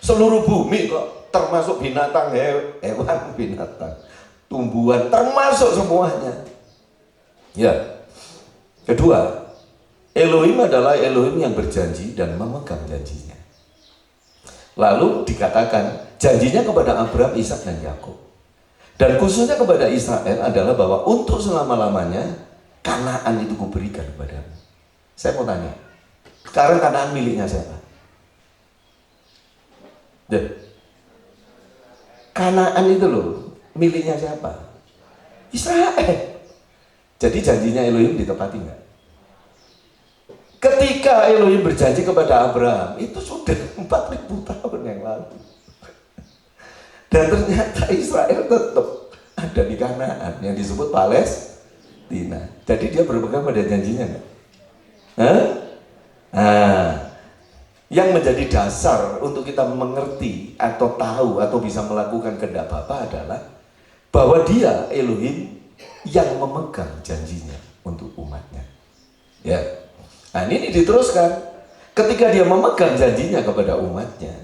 Seluruh bumi kok, termasuk binatang, hewan, binatang, tumbuhan, termasuk semuanya. Ya. Kedua, Elohim adalah Elohim yang berjanji dan memegang janjinya. Lalu dikatakan janjinya kepada Abraham, Ishak dan Yakub. Dan khususnya kepada Israel adalah bahwa untuk selama-lamanya Kanaan itu kuberikan kepadamu. Saya mau tanya, sekarang Kanaan miliknya siapa? Kanaan itu loh, miliknya siapa? Israel. Jadi janjinya Elohim ditepati nggak? Ketika Elohim berjanji kepada Abraham, itu sudah 4.000 tahun yang lalu. Dan ternyata Israel tetap ada di Kanaan yang disebut Palestina. Jadi dia berpegang pada janjinya enggak? Yang menjadi dasar untuk kita mengerti atau tahu atau bisa melakukan kehendak Bapa adalah bahwa dia Elohim yang memegang janjinya untuk umatnya. Ya. Nah ini diteruskan, ketika dia memegang janjinya kepada umatnya,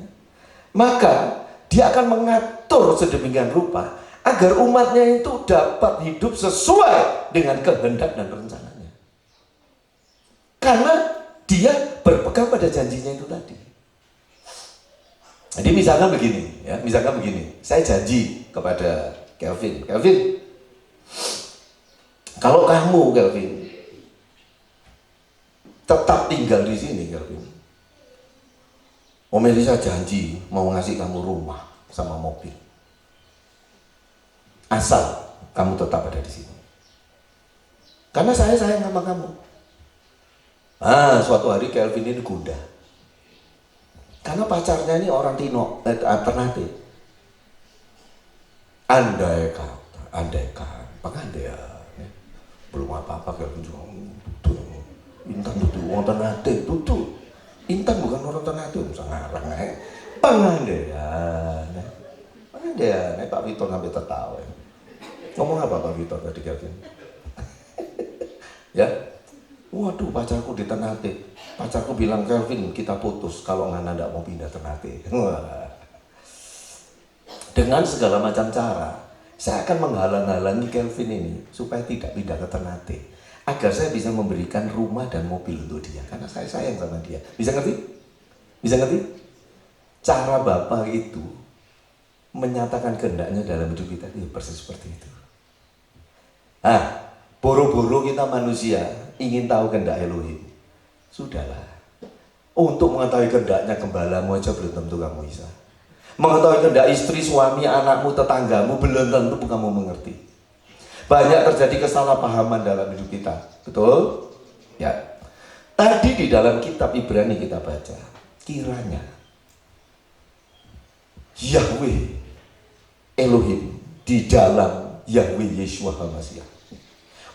maka dia akan mengatur sedemikian rupa agar umatnya itu dapat hidup sesuai dengan kehendak dan rencananya. Karena dia berpegang pada janjinya itu tadi. Jadi misalkan begini, saya janji kepada Kelvin, kalau kamu Kelvin tetap tinggal di sini, Kelvin, Om Elisa janji mau ngasih kamu rumah sama mobil, asal kamu tetap ada di sini. Karena saya sayang sama kamu. Suatu hari Kelvin ini gundah. Karena pacarnya ini orang alternatif. Andai belum apa-apa Kelvin juga Intan tuh orang Ternate, tuh Intan bukan orang Ternate, usah ngarang Pengandaian, Pak Vitor sampai tertawa. Ngomong apa Pak Vitor tadi Kelvin? Ya, waduh pacarku di Ternate, pacarku bilang Kelvin kita putus kalau Ngana nggak mau pindah Ternate. Dengan segala macam cara, saya akan menghalang-halangi Kelvin ini supaya tidak pindah ke Ternate, agar saya bisa memberikan rumah dan mobil untuk dia, karena saya sayang sama dia. Bisa ngerti? Cara Bapa itu menyatakan kehendaknya dalam hidup kita itu persis seperti itu. Boro-boro kita manusia ingin tahu kehendak Elohim. Sudahlah, untuk mengetahui kehendaknya gembalamu aja belum tentu kamu bisa. Mengetahui kehendak istri, suami, anakmu, tetanggamu belum tentu kamu mengerti. Banyak terjadi kesalahpahaman dalam hidup kita, betul? Ya. Tadi di dalam kitab Ibrani kita baca, kiranya Yahweh Elohim di dalam Yahweh Yeshua HaMashiach,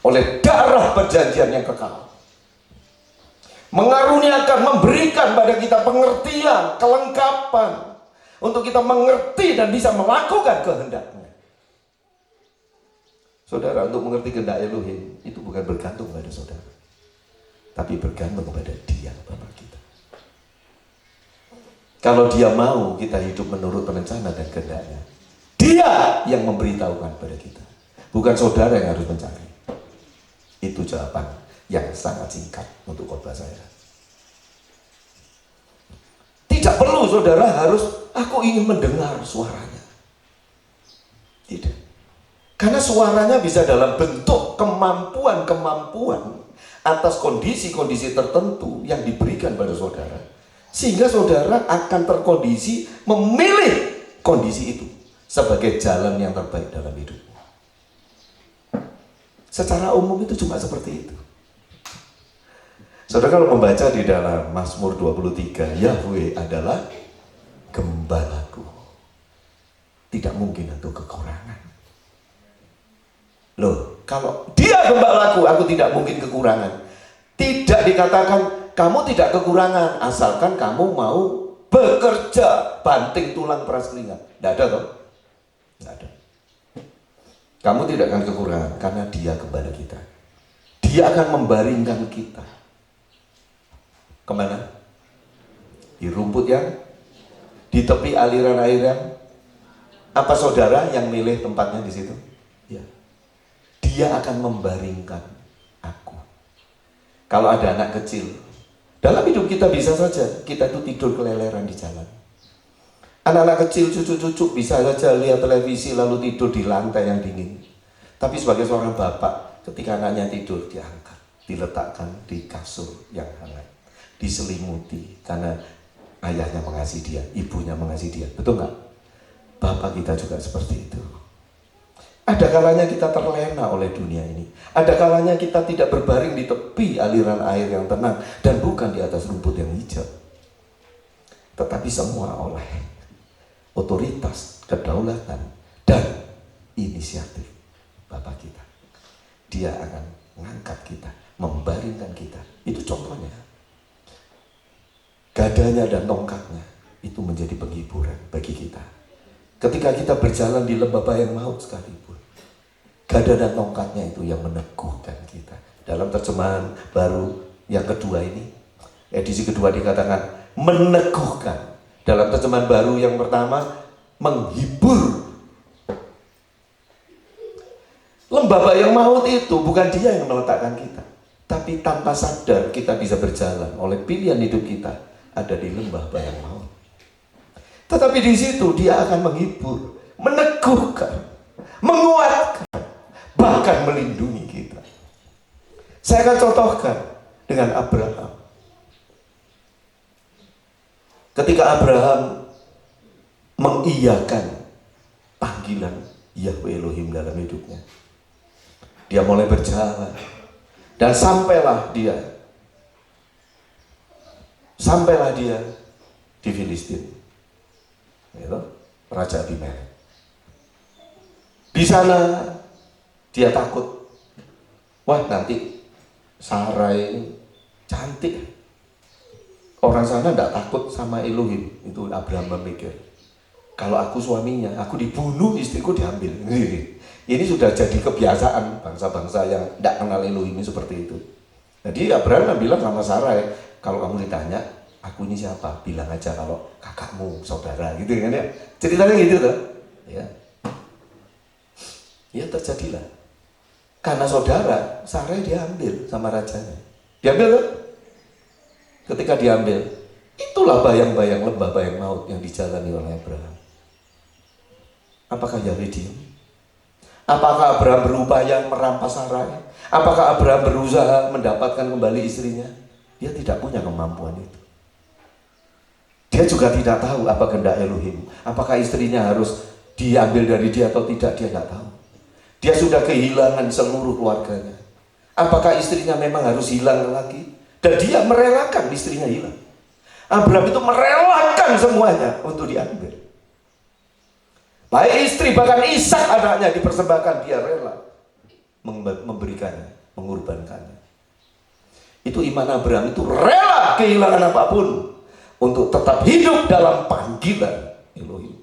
oleh darah perjanjian yang kekal, mengaruniakan, memberikan pada kita pengertian, kelengkapan untuk kita mengerti dan bisa melakukan kehendaknya. Saudara, untuk mengerti kehendak Elohim itu bukan bergantung pada saudara, tapi bergantung kepada Dia, Bapa kita. Kalau Dia mau kita hidup menurut rencana dan kehendaknya, Dia yang memberitahukan pada kita, bukan saudara yang harus mencari. Itu jawaban yang sangat singkat untuk khotbah saya. Tidak perlu saudara harus, aku ingin mendengar suaranya. Tidak. Karena suaranya bisa dalam bentuk kemampuan-kemampuan atas kondisi-kondisi tertentu yang diberikan pada saudara, sehingga saudara akan terkondisi memilih kondisi itu sebagai jalan yang terbaik dalam hidup. Secara umum itu cuma seperti itu. Saudara kalau membaca di dalam Mazmur 23, Yahweh adalah gembalaku, tidak mungkin ada kekurangan. Loh, kalau Dia gembalaku, aku tidak mungkin kekurangan. Tidak dikatakan kamu tidak kekurangan asalkan kamu mau bekerja banting tulang peras keringat. Tidak ada toh? Tidak ada. Kamu tidak akan kekurangan karena Dia gembala kita. Dia akan membaringkan kita. Kemana? Di rumput yang, di tepi aliran air yang. Apa saudara yang milih tempatnya di situ? Ya. Dia akan membaringkan aku. Kalau ada anak kecil, dalam hidup kita bisa saja kita itu tidur keleleran di jalan. Anak-anak kecil, cucu-cucu bisa saja lihat televisi lalu tidur di lantai yang dingin. Tapi sebagai seorang bapak, ketika anaknya tidur, diangkat, diletakkan di kasur yang hangat, diselimuti karena ayahnya mengasihi dia, ibunya mengasihi dia. Betul nggak? Bapak kita juga seperti itu. Ada kalanya kita terlena oleh dunia ini. Ada kalanya kita tidak berbaring di tepi aliran air yang tenang dan bukan di atas rumput yang hijau. Tetapi semua oleh otoritas, kedaulatan, dan inisiatif Bapa kita. Dia akan mengangkat kita, membaringkan kita. Itu contohnya. Gadanya dan tongkatnya itu menjadi penghiburan bagi kita. Ketika kita berjalan di lembah bayang maut sekalipun, gada dan tongkatnya itu yang meneguhkan kita. Dalam terjemahan baru yang kedua ini, edisi kedua dikatakan meneguhkan. Dalam terjemahan baru yang pertama, menghibur. Lembah bayang maut itu bukan Dia yang meletakkan kita, tapi tanpa sadar kita bisa berjalan oleh pilihan hidup kita ada di lembah bayang maut. Tetapi di situ Dia akan menghibur, meneguhkan, menguatkan, bahkan melindungi kita. Saya akan contohkan dengan Abraham. Ketika Abraham mengiyakan panggilan Yahweh Elohim dalam hidupnya, dia mulai berjalan dan sampailah dia di Filistin. Itu Raja Abimelek. Di sana dia takut. Wah, nanti Sarai cantik. Orang sana tidak takut sama Elohim. Itu Abraham memikir, kalau aku suaminya, aku dibunuh, istriku diambil. Ini sudah jadi kebiasaan bangsa-bangsa yang tidak kenal Elohim ini seperti itu. Jadi Abraham bilang sama Sarai, kalau kamu ditanya, aku ini siapa? Bilang aja kalau kakakmu, saudara, gitu kan ya. Ceritanya gitu tuh. Ya. Ya terjadilah. Karena saudara, Sarai diambil sama rajanya. Diambil kan? Ketika diambil, itulah bayang-bayang lembah bayang maut yang dijalani oleh Abraham. Apakah Yahweh diam? Apakah Abraham berupaya merampas Sarai? Apakah Abraham berusaha mendapatkan kembali istrinya? Dia tidak punya kemampuan itu. Dia juga tidak tahu apa kehendak Elohim. Apakah istrinya harus diambil dari dia atau tidak, dia tidak tahu. Dia sudah kehilangan seluruh keluarganya. Apakah istrinya memang harus hilang lagi? Dan dia merelakan istrinya hilang. Abraham itu merelakan semuanya untuk diambil. Baik istri, bahkan Ishak anaknya dipersembahkan, dia rela memberikannya, mengorbankannya. Itu iman Abraham, itu rela kehilangan apapun untuk tetap hidup dalam panggilan Elohim.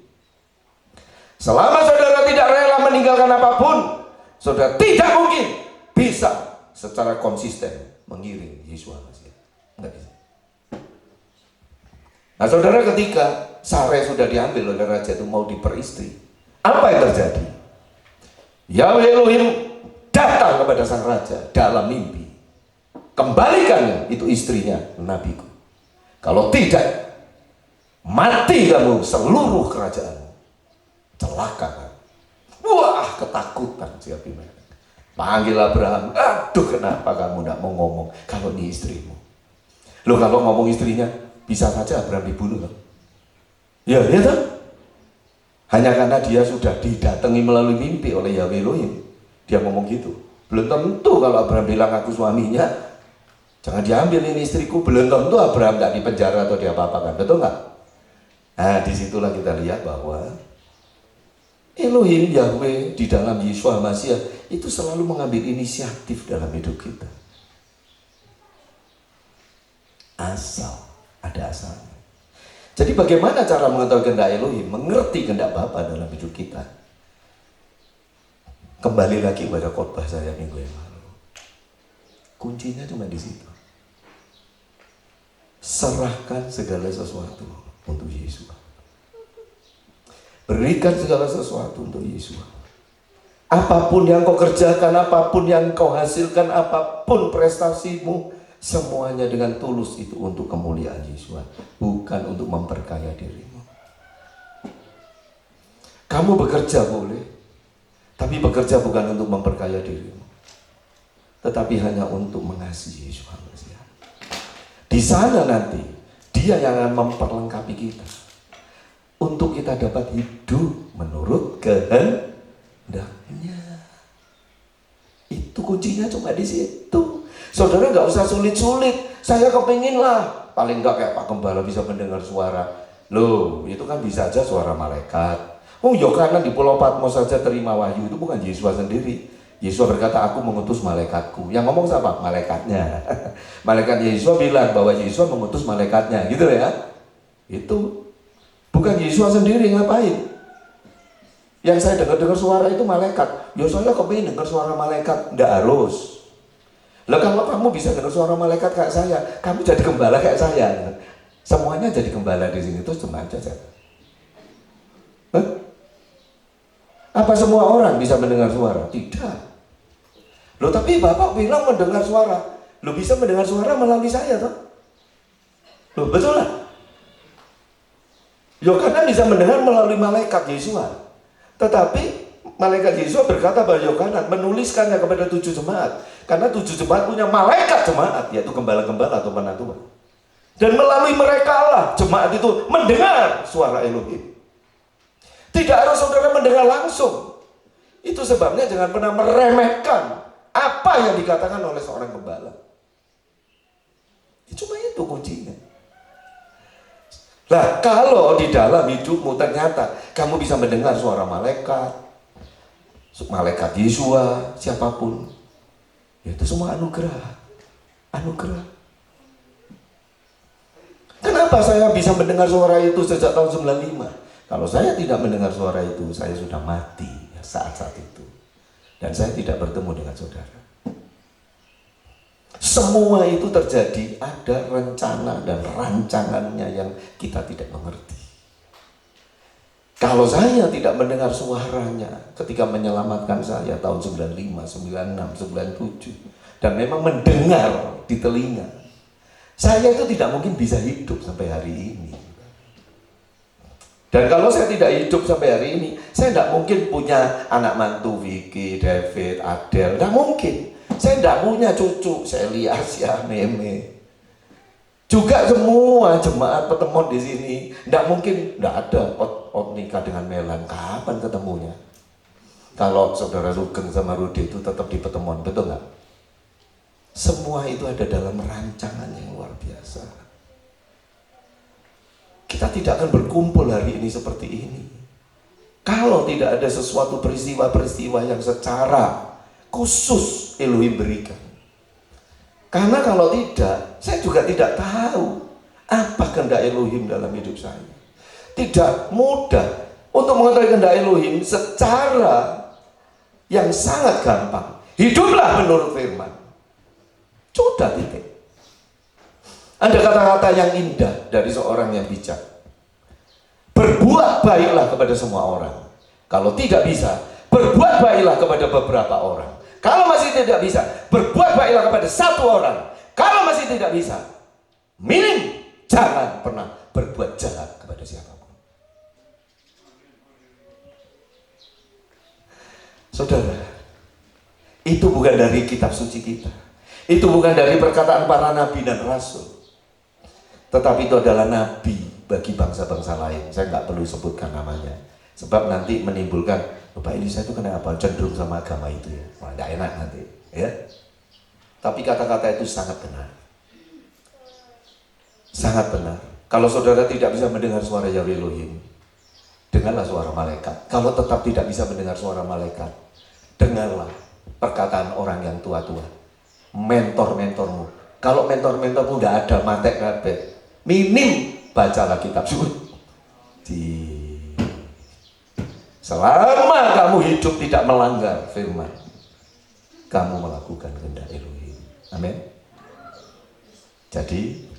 Selama saudara tidak rela meninggalkan apapun, saudara tidak mungkin bisa secara konsisten mengiring Yesus Masih. Enggak bisa. Nah saudara, ketika Sarai sudah diambil oleh raja itu mau diperistri, apa yang terjadi? Yahweh Elohim datang kepada sang raja dalam mimpi. Kembalikan itu istrinya, nabiku. Kalau tidak, mati kamu seluruh kerajaan. Celaka. Wah, ketakutan si Abimelek. Panggil Abraham. Aduh, kenapa kamu tidak mau ngomong kalau ini istrimu? Loh, kalau ngomong istrinya, bisa saja Abraham dibunuh loh. Ya, ya kan? Hanya karena dia sudah didatangi melalui mimpi oleh Yahweh Elohim, dia ngomong gitu. Belum tentu kalau Abraham bilang aku suaminya, jangan diambil ini istriku. Belum tentu Abraham tidak dipenjara atau diapa-apakan, betul nggak? Nah, disitulah kita lihat bahwa Elohim Yahweh di dalam Yesus Masih itu selalu mengambil inisiatif dalam hidup kita. Asal ada asalnya. Jadi bagaimana cara mengetahui kehendak Elohim, mengerti kehendak Bapa dalam hidup kita? Kembali lagi pada khotbah saya minggu yang lalu. Kuncinya cuma di situ. Serahkan segala sesuatu untuk Yesus. Berikan segala sesuatu untuk Yesus. Apapun yang kau kerjakan, apapun yang kau hasilkan, apapun prestasimu, semuanya dengan tulus itu untuk kemuliaan Yesus, bukan untuk memperkaya dirimu. Kamu bekerja boleh, tapi bekerja bukan untuk memperkaya dirimu, tetapi hanya untuk mengasihi Yesus. Di sana nanti Dia yang akan memperlengkapi kita untuk kita dapat hidup menurut kehendaknya. Itu kuncinya cuma di situ. Saudara nggak usah sulit-sulit. Saya kepingin lah, paling nggak kayak Pak Gembala bisa mendengar suara. Loh, itu kan bisa aja suara malaikat. Oh, Yohanan di Pulau Patmos saja terima wahyu, itu bukan Yesus sendiri. Yesus berkata, aku mengutus malaikatku. Yang ngomong siapa? Malaikatnya. Malaikat Yesus bilang bahwa Yesus mengutus malaikatnya, gitu ya. Itu bukan Yesus sendiri, ngapain? Yang saya dengar suara itu malaikat. Ya saya kepingin dengar suara malaikat. Nggak harus. Lah kalau kamu bisa dengar suara malaikat kayak saya, kamu jadi gembala kayak saya. Semuanya jadi gembala di sini, terus cuma aja. Apa semua orang bisa mendengar suara? Tidak. Loh, tapi Bapak bilang mendengar suara. Loh, bisa mendengar suara melalui saya toh? Loh, betul lah. Yohanan bisa mendengar melalui malaikat Yesus. Tetapi malaikat Yesus berkata bahwa Yohanan menuliskannya kepada 7 jemaat. Karena 7 jemaat punya malaikat jemaat, yaitu gembala-gembala atau penatua. Dan melalui mereka lah jemaat itu mendengar suara Elohim. Tidak harus saudara mendengar langsung. Itu sebabnya jangan pernah meremehkan apa yang dikatakan oleh seorang gembala. Cuma itu kuncinya. Nah, kalau di dalam hidupmu ternyata kamu bisa mendengar suara malaikat, malaikat Yesua, siapapun, itu semua anugerah. Anugerah. Kenapa saya bisa mendengar suara itu sejak tahun 95? Kalau saya tidak mendengar suara itu, saya sudah mati saat-saat itu. Dan saya tidak bertemu dengan saudara. Semua itu terjadi, ada rencana dan rancangannya yang kita tidak mengerti. Kalau saya tidak mendengar suaranya ketika menyelamatkan saya tahun 95, 96, 97, dan memang mendengar di telinga, saya itu tidak mungkin bisa hidup sampai hari ini. Dan kalau saya tidak hidup sampai hari ini, saya tidak mungkin punya anak mantu Vicky, David, Adele, tidak mungkin. Saya tidak punya cucu, Celia, Asia, Meme. Juga semua jemaat pertemuan di sini, tidak mungkin, tidak ada nikah dengan Melan. Kapan ketemunya? Kalau saudara Sugeng sama Rudy itu tetap di pertemuan, betul nggak? Semua itu ada dalam rancangan yang luar biasa. Kita tidak akan berkumpul hari ini seperti ini Kalau tidak ada sesuatu peristiwa-peristiwa yang secara khusus Elohim berikan. Karena kalau tidak, saya juga tidak tahu apa kehendak Elohim dalam hidup saya. Tidak mudah untuk mengetahui kehendak Elohim secara yang sangat gampang. Hiduplah menurut firman. Sudah, titik. Ada kata-kata yang indah dari seorang yang bijak. Berbuat baiklah kepada semua orang. Kalau tidak bisa, berbuat baiklah kepada beberapa orang. Kalau masih tidak bisa, berbuat baiklah kepada satu orang. Kalau masih tidak bisa, minim jangan pernah berbuat jahat kepada siapapun. Saudara, itu bukan dari kitab suci kita. Itu bukan dari perkataan para nabi dan rasul. Tetapi itu adalah nabi bagi bangsa-bangsa lain. Saya nggak perlu sebutkan namanya. Sebab nanti menimbulkan, Bapak Elisa itu kenapa cenderung sama agama itu ya? Wah, nggak enak nanti. Ya. Tapi kata-kata itu sangat benar. Sangat benar. Kalau saudara tidak bisa mendengar suara Yahweh Elohim, dengarlah suara malaikat. Kalau tetap tidak bisa mendengar suara malaikat, dengarlah perkataan orang yang tua-tua. Mentor-mentormu. Kalau mentor-mentormu nggak ada mantek kabeh, minim bacalah kitab suci. Selama kamu hidup tidak melanggar firman, kamu melakukan kehendak Elohim. Amin. Jadi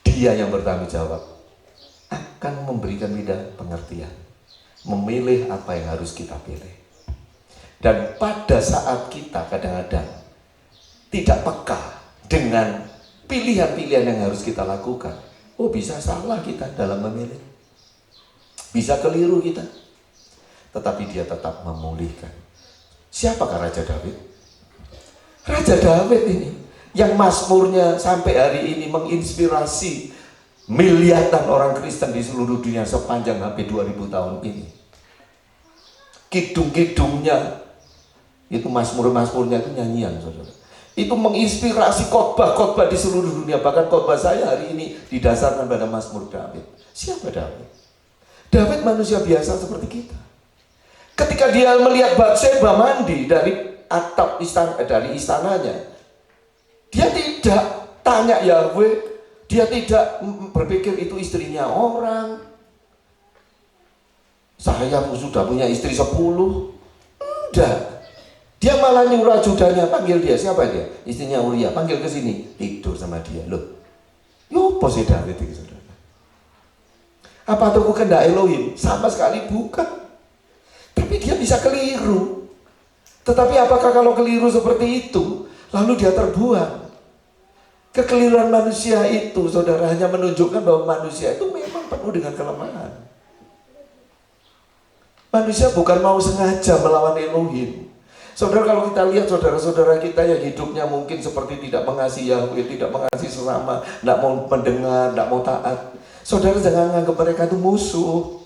dia yang bertanggung jawab akan memberikan kita pengertian, memilih apa yang harus kita pilih. Dan pada saat kita kadang-kadang tidak peka dengan pilihan-pilihan yang harus kita lakukan, oh bisa salah kita dalam memilih, bisa keliru kita, tetapi dia tetap memulihkan. Siapakah Raja Daud? Raja Daud ini yang mazmurnya sampai hari ini menginspirasi miliaran orang Kristen di seluruh dunia sepanjang hampir 2000 tahun ini. Kidung-kidungnya itu, mazmur-mazmurnya itu nyanyian, saudara. Itu menginspirasi khotbah-khotbah di seluruh dunia. Bahkan khotbah saya hari ini didasarkan pada mazmur Daud. Siapa Daud? Daud manusia biasa seperti kita. Ketika dia melihat Batseba mandi dari atap istana, dari istananya, dia tidak tanya Yahweh, dia tidak berpikir itu istrinya orang. Saya sudah punya istri 10. Enggak. Dia malah nyuruh ajudannya, panggil dia. Siapa dia? Istrinya Uria, panggil ke sini. Tidur sama dia. Loh, apa sih Daud itu, saudara? Apa itu kehendak Elohim? Sama sekali bukan. Tapi dia bisa keliru. Tetapi apakah kalau keliru seperti itu, lalu dia terbuang? Kekeliruan manusia itu, saudara, hanya menunjukkan bahwa manusia itu memang penuh dengan kelemahan. Manusia bukan mau sengaja melawan Elohim. Saudara, kalau kita lihat saudara-saudara kita yang hidupnya mungkin seperti tidak mengasihi Yahweh, tidak mengasihi sesama, tidak mau mendengar, tidak mau taat, saudara jangan menganggap mereka itu musuh.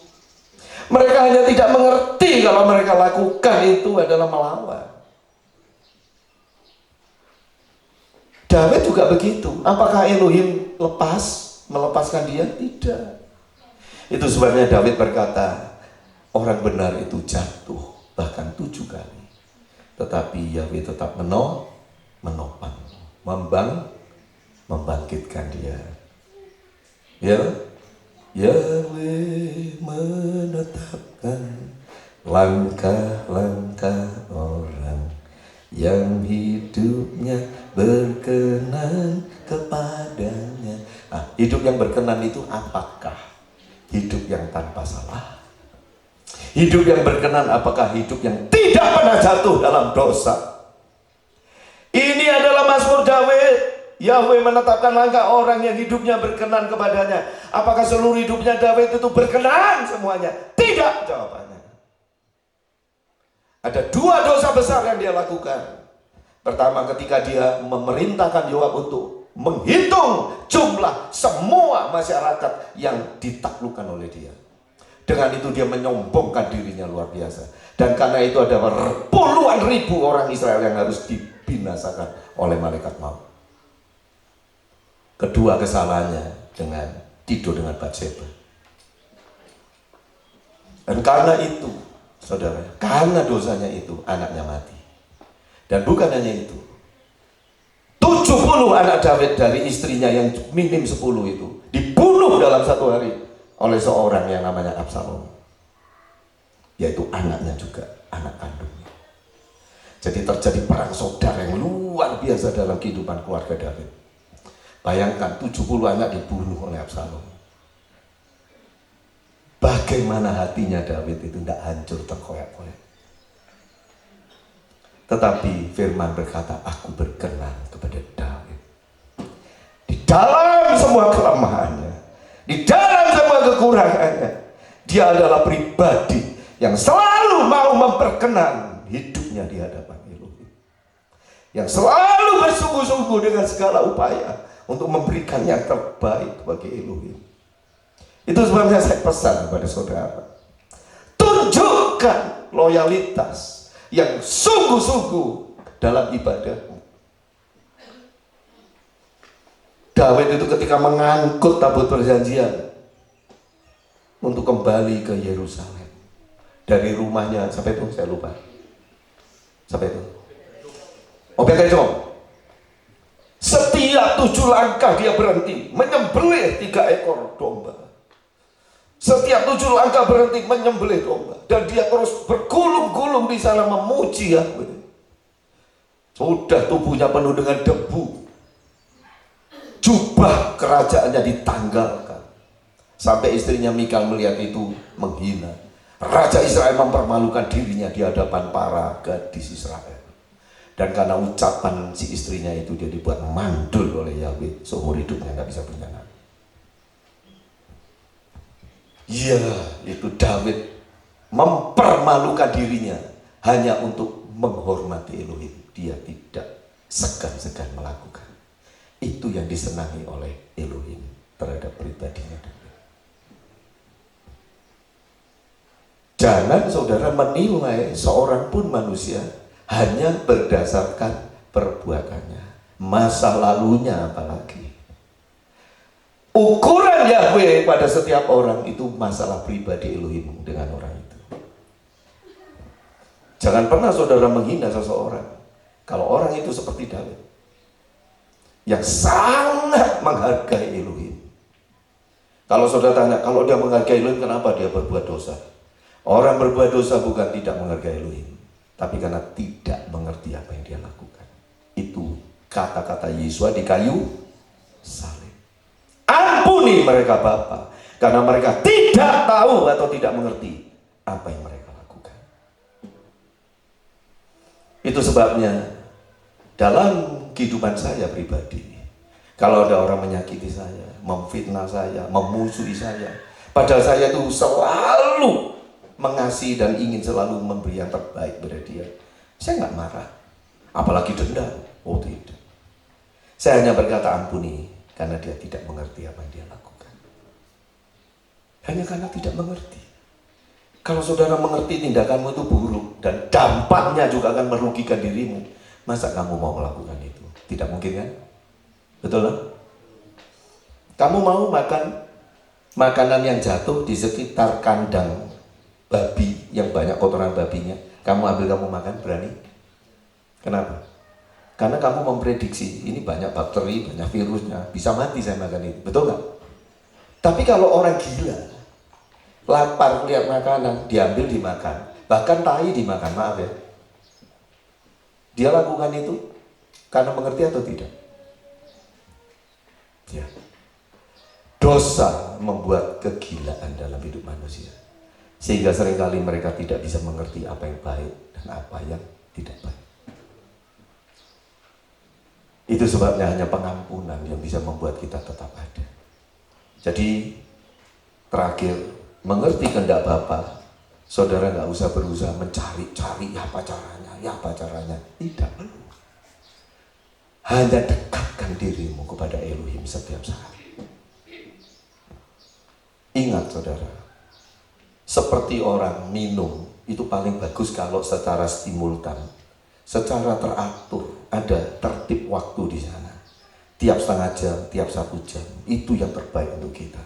Mereka hanya tidak mengerti kalau mereka lakukan itu adalah melawan. Daud juga begitu. Apakah Elohim melepaskan dia? Tidak. Itu sebabnya Daud berkata, orang benar itu jatuh bahkan 7 kali. Tetapi Yahweh tetap menopang, membangkitkan dia. Ya, Yahweh menetapkan langkah-langkah orang yang hidupnya berkenan kepadanya. Hidup yang berkenan itu apakah? Hidup yang tanpa salah? Hidup yang berkenan apakah hidup yang tidak pernah jatuh dalam dosa? Ini adalah mazmur Daud. Yahweh menetapkan langkah orang yang hidupnya berkenan kepadanya. Apakah seluruh hidupnya Daud itu berkenan semuanya? Tidak, jawabannya. Ada 2 dosa besar yang dia lakukan. Pertama, ketika dia memerintahkan Yoab untuk menghitung jumlah semua masyarakat yang ditaklukkan oleh dia. Dengan itu dia menyombongkan dirinya luar biasa. Dan karena itu ada puluhan ribu orang Israel yang harus dibinasakan oleh malaikat maut. Kedua kesalahannya dengan tidur dengan Batseba. Dan karena itu saudara, karena dosanya itu anaknya mati. Dan bukan hanya itu, 70 anak David dari istrinya yang minim 10 itu dibunuh dalam satu hari oleh seorang yang namanya Absalom, yaitu anaknya juga, anak kandungnya. Jadi terjadi perang saudara yang luar biasa dalam kehidupan keluarga David. Bayangkan 70 anak dibunuh oleh Absalom. Bagaimana hatinya David itu tidak hancur terkoyak-koyak. Tetapi firman berkata, aku berkenan kepada David. Di dalam semua kelemahannya, di dalam semua kekurangannya, dia adalah pribadi yang selalu mau memperkenan hidupnya di hadapan Elohim, yang selalu bersungguh-sungguh dengan segala upaya untuk memberikan yang terbaik bagi Elohim. Itu sebabnya saya pesan kepada saudara, tunjukkan loyalitas yang sungguh-sungguh dalam ibadahmu. David itu ketika mengangkut tabut perjanjian untuk kembali ke Yerusalem, dari rumahnya sampai itu saya lupa, sampai itu Obed-Edom, setiap 7 langkah dia berhenti menyembelih 3 ekor domba. Setiap 7 langkah berhenti menyembelih domba, dan dia terus bergulung-gulung di sana memuji Yahweh. Sudah tubuhnya penuh dengan debu, jubah kerajaannya ditanggalkan, sampai istrinya Mikal melihat itu menghina. Raja Israel mempermalukan dirinya di hadapan para gadis Israel, dan karena ucapan si istrinya itu dia dibuat mandul oleh Yahweh, seumur hidupnya nggak bisa punya anak. Ya, itu David mempermalukan dirinya hanya untuk menghormati Elohim. Dia tidak segan-segan melakukan. Itu yang disenangi oleh Elohim terhadap pribadinya David. Jangan saudara menilai seorang pun manusia hanya berdasarkan perbuatannya, masa lalunya apalagi. Ukuran Yahweh pada setiap orang itu masalah pribadi Elohim dengan orang itu. Jangan pernah saudara menghina seseorang kalau orang itu seperti David, yang sangat menghargai Elohim. Kalau saudara tanya, kalau dia menghargai Elohim, kenapa dia berbuat dosa? Orang berbuat dosa bukan tidak menghargai Elohim, tapi karena tidak mengerti apa yang dia lakukan. Itu kata-kata Yesus di kayu salib. Ampuni mereka Bapa, karena mereka tidak tahu atau tidak mengerti apa yang mereka lakukan. Itu sebabnya dalam kehidupan saya pribadi, kalau ada orang menyakiti saya, memfitnah saya, memusuhi saya, padahal saya itu selalu mengasihi dan ingin selalu memberi yang terbaik pada dia, saya nggak marah, apalagi dendam. Oh tidak, saya hanya berkata ampuni, karena dia tidak mengerti apa yang dia lakukan. Hanya karena tidak mengerti. Kalau saudara mengerti tindakanmu itu buruk dan dampaknya juga akan merugikan dirimu, masa kamu mau melakukan itu? Tidak mungkin kan? Betul kan? Kamu mau makan makanan yang jatuh di sekitar kandang babi yang banyak kotoran babinya, kamu ambil kamu makan, berani? Kenapa? Karena kamu memprediksi ini banyak bakteri, banyak virusnya, bisa mati saya makan itu, betul nggak? Tapi kalau orang gila, lapar lihat makanan, diambil dimakan, bahkan tai dimakan, maaf ya. Dia lakukan itu karena mengerti atau tidak? Ya. Dosa membuat kegilaan dalam hidup manusia, sehingga seringkali mereka tidak bisa mengerti apa yang baik dan apa yang tidak baik. Itu sebabnya hanya pengampunan yang bisa membuat kita tetap ada. Jadi terakhir, mengerti kehendak Bapa, saudara nggak usah berusaha mencari-cari apa caranya, tidak perlu. Hanya dekatkan dirimu kepada Elohim setiap saat. Ingat saudara, seperti orang minum itu paling bagus kalau secara simultan, secara teratur, ada tertib waktu di sana. Tiap setengah jam, tiap 1 jam, itu yang terbaik untuk kita.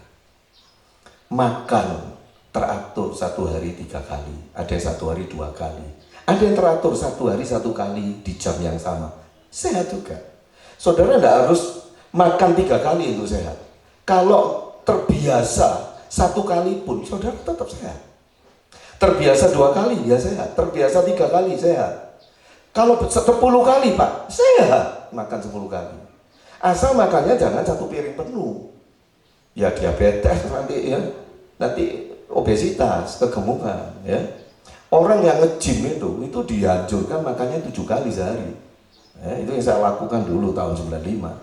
Makan teratur 1 hari 3 kali, ada yang 1 hari 2 kali, ada yang teratur 1 hari 1 kali di jam yang sama. Sehat juga. Saudara tidak harus makan 3 kali untuk sehat. Kalau terbiasa 1 kali pun, saudara tetap sehat. Terbiasa 2 kali, ya sehat. Terbiasa 3 kali, sehat. Kalau 10 kali, Pak, sehat. Makan 10 kali. Asal makannya jangan 1 piring penuh. Ya diabetes nanti ya. Nanti obesitas, kegemukan ya. Orang yang nge-gym itu dianjurkan makannya 7 kali sehari. Ya, itu yang saya lakukan dulu tahun 95.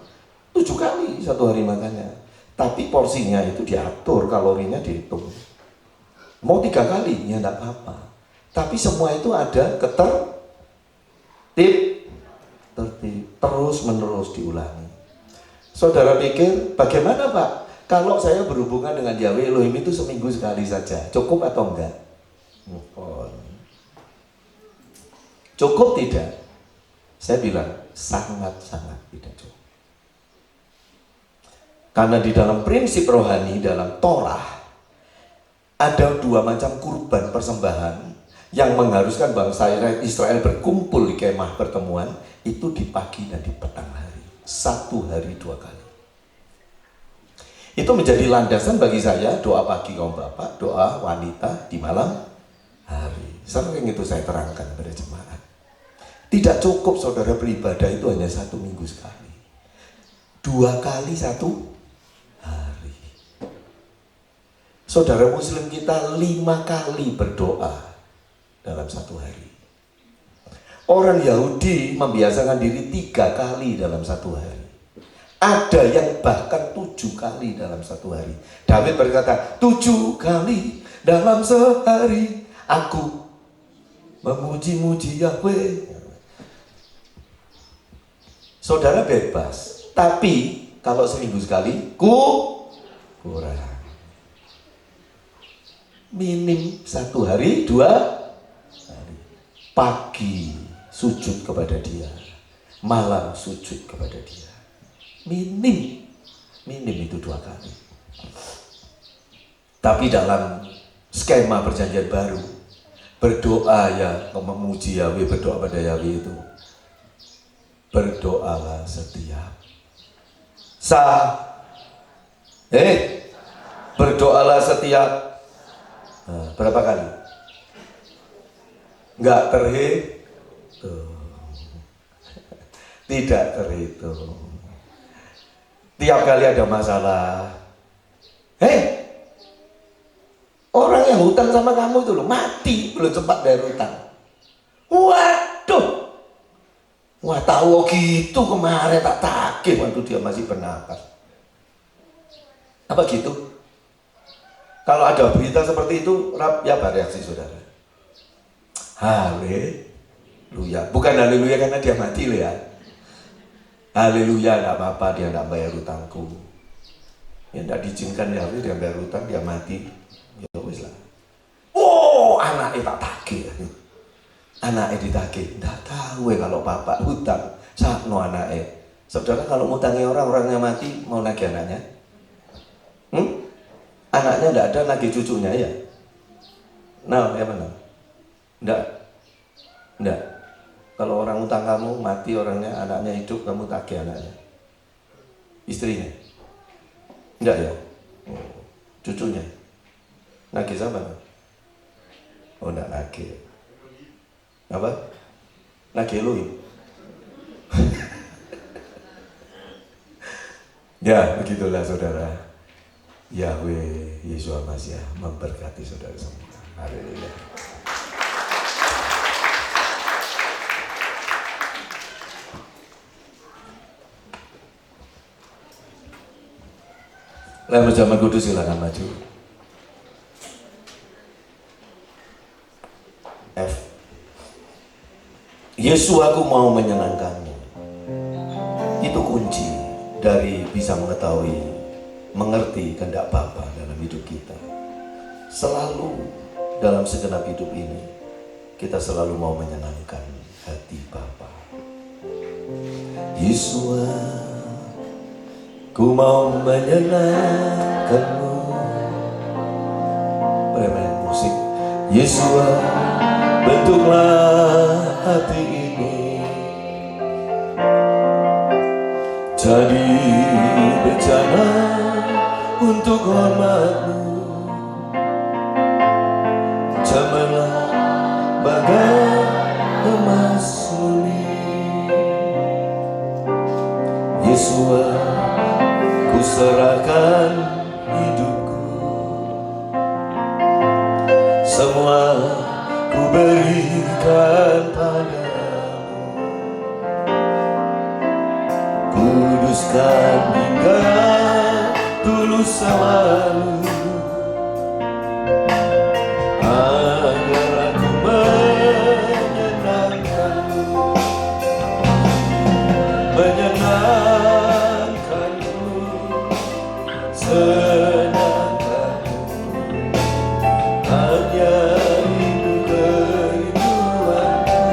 7 kali 1 hari makannya. Tapi porsinya itu diatur, kalorinya dihitung. Mau 3 kali, ya enggak apa-apa. Tapi semua itu ada tertib, terus menerus diulangi. Saudara pikir, bagaimana Pak? Kalau saya berhubungan dengan Yahweh Elohim itu seminggu sekali saja, cukup atau enggak? Cukup tidak? Saya bilang, sangat-sangat tidak cukup. Karena di dalam prinsip rohani, dalam Torah, ada 2 macam kurban persembahan yang mengharuskan bangsa Israel berkumpul di kemah pertemuan, itu di pagi dan di petang hari. 1 hari 2 kali. Itu menjadi landasan bagi saya, doa pagi kaum bapak, doa wanita di malam hari. Sering itu saya terangkan kepada jemaat. Tidak cukup saudara beribadah itu hanya 1 minggu sekali. 2 kali 1 hari. Saudara muslim kita 5 kali berdoa dalam 1 hari. Orang Yahudi membiasakan diri 3 kali dalam 1 hari. Ada yang bahkan 7 kali dalam 1 hari. David berkata, 7 kali dalam sehari aku memuji-muji Yahweh. Saudara bebas, tapi kalau seminggu sekali kurang. Minim 1 hari 2 hari. Pagi sujud kepada Dia, malam sujud kepada Dia. Minim itu 2 kali. Tapi dalam skema perjanjian baru, berdoa ya memuji Yahweh, berdoa pada Yahweh itu, berdoalah setiap berdoalah setiap berapa kali? Enggak terhitung. Tidak terhitung. Tiap kali ada masalah, orang yang hutang sama kamu itu loh, mati belum sempat bayar hutang. Waduh, wah tahu gitu kemarin tak tagih waktu dia masih bernapas. Apa gitu? Kalau ada berita seperti itu, ya apa reaksi saudara? Haleluya. Bukan haleluya karena dia mati loh ya. Haleluya, enggak apa-apa dia enggak bayar hutangku. Ya enggak diizinkan Yahweh dia bayar hutang, dia mati. Ya wis lah. Oh, anaknya tak tagih. Anaknya ditagih. Enggak tahu kalau bapak hutang sakno anaknya. Saudara kalau ngutangi orangnya mati, mau nagih anaknya? Anaknya enggak ada, nagih cucunya ya? Nah, ya mana? Enggak. Kalau orang utang kamu mati orangnya, anaknya hidup, kamu tagih anaknya. Istrinya? Enggak ya? Cucunya? Nagih sama? Oh enggak nagih. Apa? Nagih Elohim. Ya begitulah saudara. Yahweh Yesus Masih memberkati saudara semua. Haleluya. Lewat zaman kudus silakan maju. F. Yesus aku mau menyenangkanmu. Itu kunci dari bisa mengetahui, mengerti kehendak Bapa dalam hidup kita. Selalu dalam segenap hidup ini kita selalu mau menyenangkan hati Bapa. Yesus, ku mau menyenangkanmu. Yesus, bentuklah hati ini jadi bejana untuk hormat-Mu. Cemerlang bagai emas murni. Yesus, ku serahkan hidupku, semua ku berikan padamu. Kuduskan hingga tulus selalu, agar aku menyenangkanmu, senangkanmu. Hanya itu kerinduanku,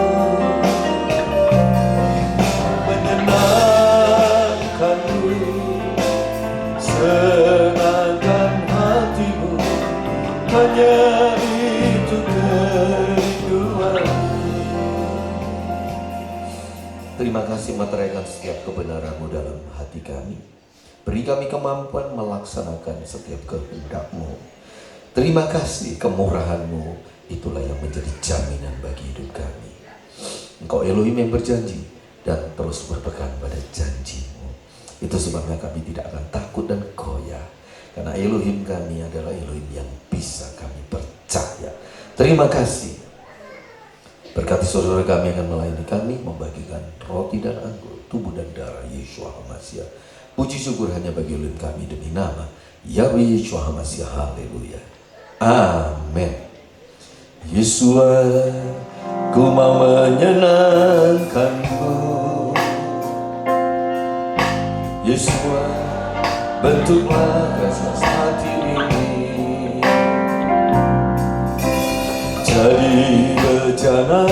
menyenangkanmu, senangkan hatimu. Hanya itu kerinduanku. Terima kasih meteraikan setiap kebenaran-Mu dalam hati kami. Beri kami kemampuan melaksanakan setiap kehendak-Mu. Terima kasih kemurahan-Mu, itulah yang menjadi jaminan bagi hidup kami. Engkau Elohim yang berjanji dan terus berpegang pada janji-Mu. Itu sebabnya kami tidak akan takut dan goyah, karena Elohim kami adalah Elohim yang bisa kami percaya. Terima kasih. Berkati saudara kami yang akan melayani kami, membagikan roti dan anggur, tubuh dan darah Yeshua HaMashiach. Puji syukur hanya bagi Elohim kami demi nama Yahweh Yeshua HaMashiach. Haleluya. Amin. Yesus, ku mau menyenangkanmu. Yesus, bentuklah rasa hati ini jadi bejana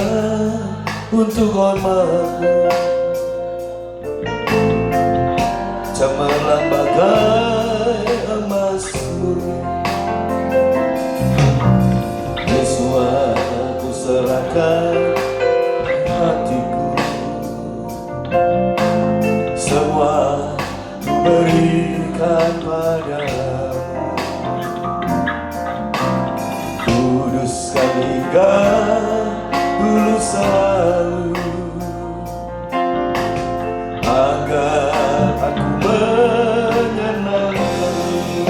untuk hormat-Mu. Cemerlang bagai emas murni. Yesus, ku serahkan hatiku, semua ku berikan padamu. Kuduskan hingga tulus selalu, agar aku menyenangkanmu,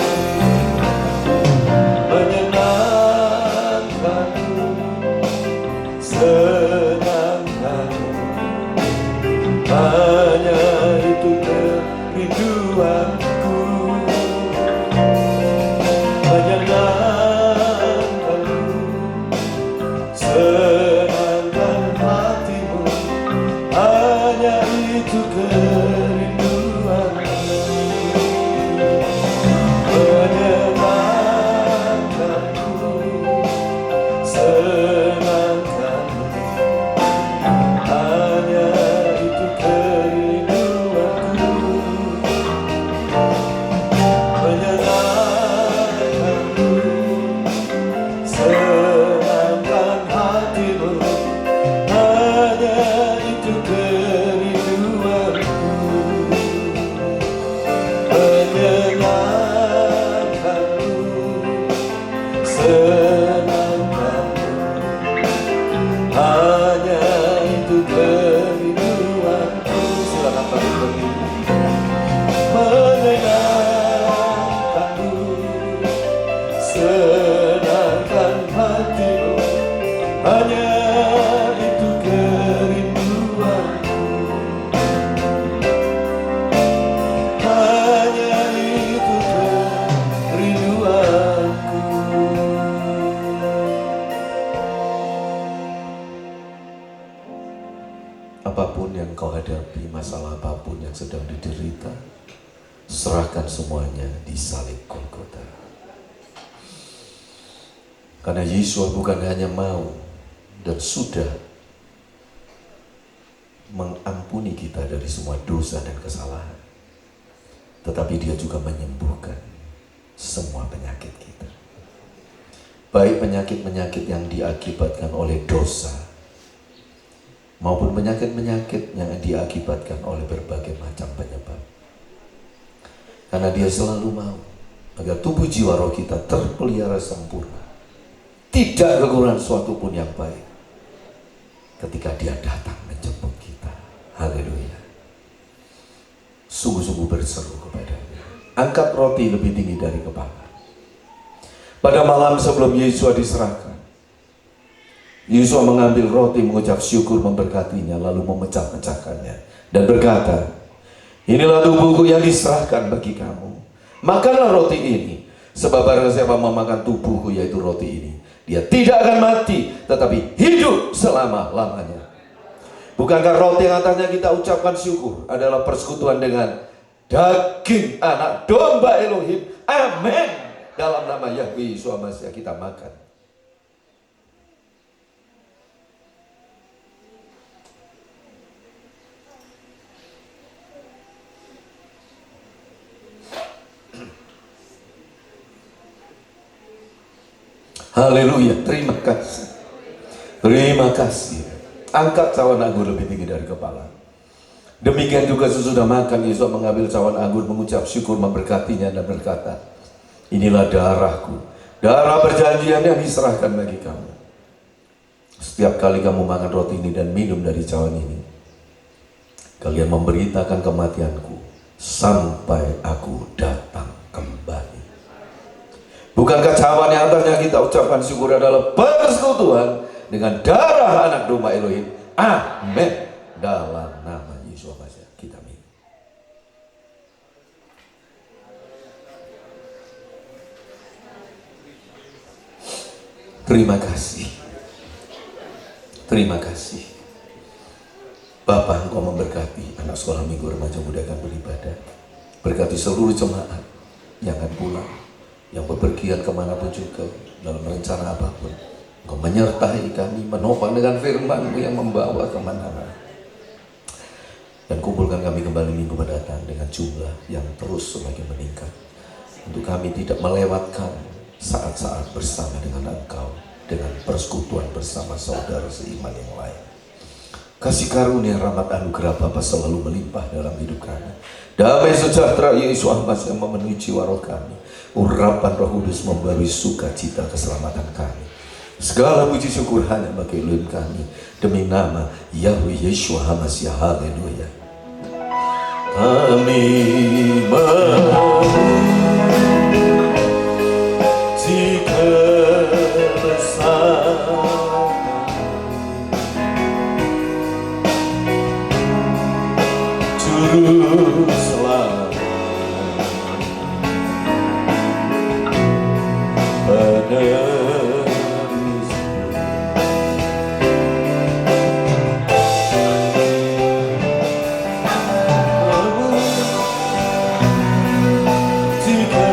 senangkanmu. Hanya itu kerinduanku, menyenangkanmu, senangkan hatimu. Hanya itu kerinduanku, menyenangkanmu, senangkanmu. Hanya itu kerinduanku, menyenangkanmu, senangkan hatimu. Hanya itu kerinduanku, menyenangkanmu, senangkanmu. Hanya itu kerinduanku. Silakan balik berdiri. Menyenangkanmu, senangkan hatimu. Hanya itu kerinduanku, hanya itu kerinduanku. Apapun yang kau hadapi, masalah apapun yang sedang diderita, serahkan semuanya di salib Golgota. Karena Yesus bukan hanya mau dan sudah mengampuni kita dari semua dosa dan kesalahan, tetapi Dia juga menyembuhkan semua penyakit kita. baik penyakit-penyakit yang diakibatkan oleh dosa maupun penyakit-penyakit yang diakibatkan oleh berbagai macam penyebab. Karena Dia selalu mau agar tubuh jiwa roh kita terpelihara sempurna, tidak kekurangan suatu pun yang baik ketika Dia datang menjemput kita. Haleluya. Sungguh-sungguh berseru kepada-Nya. Angkat roti lebih tinggi dari kepala. Pada malam sebelum Yesus diserahkan, Yesus mengambil roti, mengucap syukur, memberkatinya, lalu memecah-pecahkannya dan berkata, inilah tubuhku yang diserahkan bagi kamu. Makanlah roti ini, sebab barang siapa memakan tubuhku, yaitu roti ini, dia tidak akan mati, tetapi hidup selama-lamanya. Bukankah roti yang atasnya kita ucapkan syukur adalah persekutuan dengan daging anak domba Elohim? Amin. Dalam nama Yahweh Yeshua Mashiach kita makan. Haleluya, terima kasih. Terima kasih. Angkat cawan anggur lebih tinggi dari kepala. Demikian juga sesudah makan, Yesus mengambil cawan anggur, mengucap syukur, memberkatinya dan berkata, inilah darahku, darah perjanjian yang diserahkan bagi kamu. Setiap kali kamu makan roti ini dan minum dari cawan ini, kalian memberitakan kematianku sampai aku datang kembali. Bukankah cawan yang atasnya kita ucapkan syukur adalah persekutuan dengan darah anak domba Elohim? Amin. Dalam nama Yesus Mashiach kita minum. Terima kasih. Terima kasih. Bapa, Engkau memberkati anak sekolah minggu remaja muda akan beribadah. Berkati seluruh jemaat yang akan pulang, yang bepergian kemanapun juga, dalam rencana apapun. Engkau menyertai kami, menopang dengan firman-Mu yang membawa kemana-mana. Dan kumpulkan kami kembali minggu mendatang dengan jumlah yang terus semakin meningkat. Untuk kami tidak melewatkan saat-saat bersama dengan Engkau, dengan persekutuan bersama saudara seiman yang lain. Kasih karunia, rahmat, anugerah Bapa selalu melimpah dalam hidup kami. Damai sejahtera Yesus Mashiach yang memenuhi jiwa roh kami. Urapan Roh Kudus membawa sukacita keselamatan kami. Segala puji syukur hanya bagi Elohim kami, demi nama Yahweh Yeshua HaMashiach. Haleluya. Kami memuji kebesaran Juru Selamat, peneris jika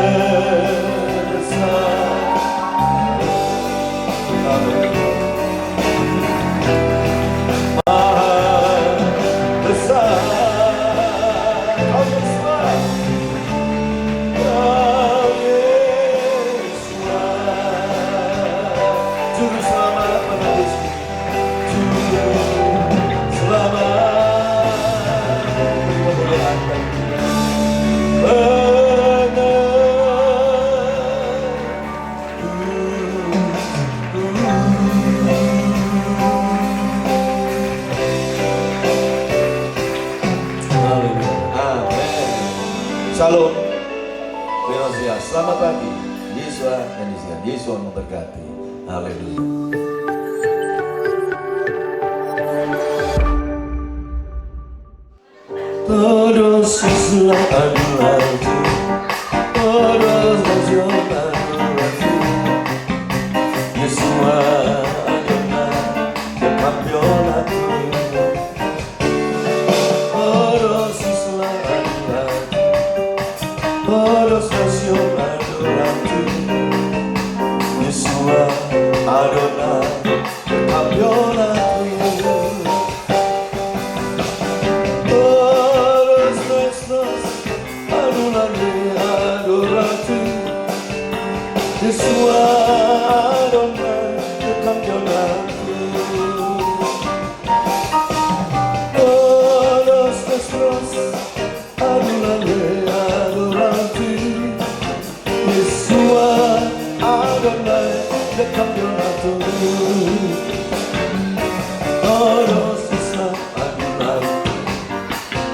Shalom. Selamat pagi. Yesus memberkati. Haleluya. Todos selalu adulanku, todos nacional adulanku. Yesus adalah campeonato. Todos selalu adulanku, todos nacional adulanku. Yesus adalah campeonato. Yesus Adonai, le campeonato. Todos están adorando,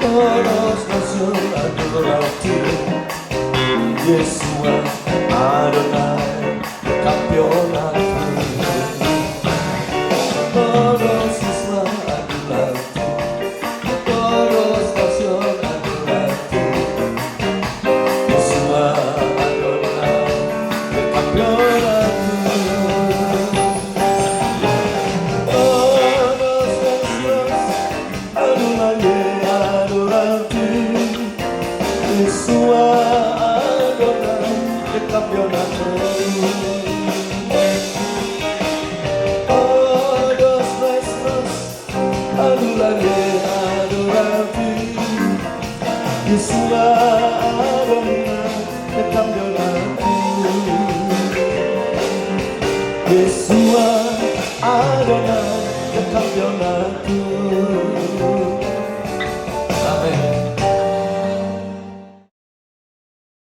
todos nación adorando. Yeshua Adonai.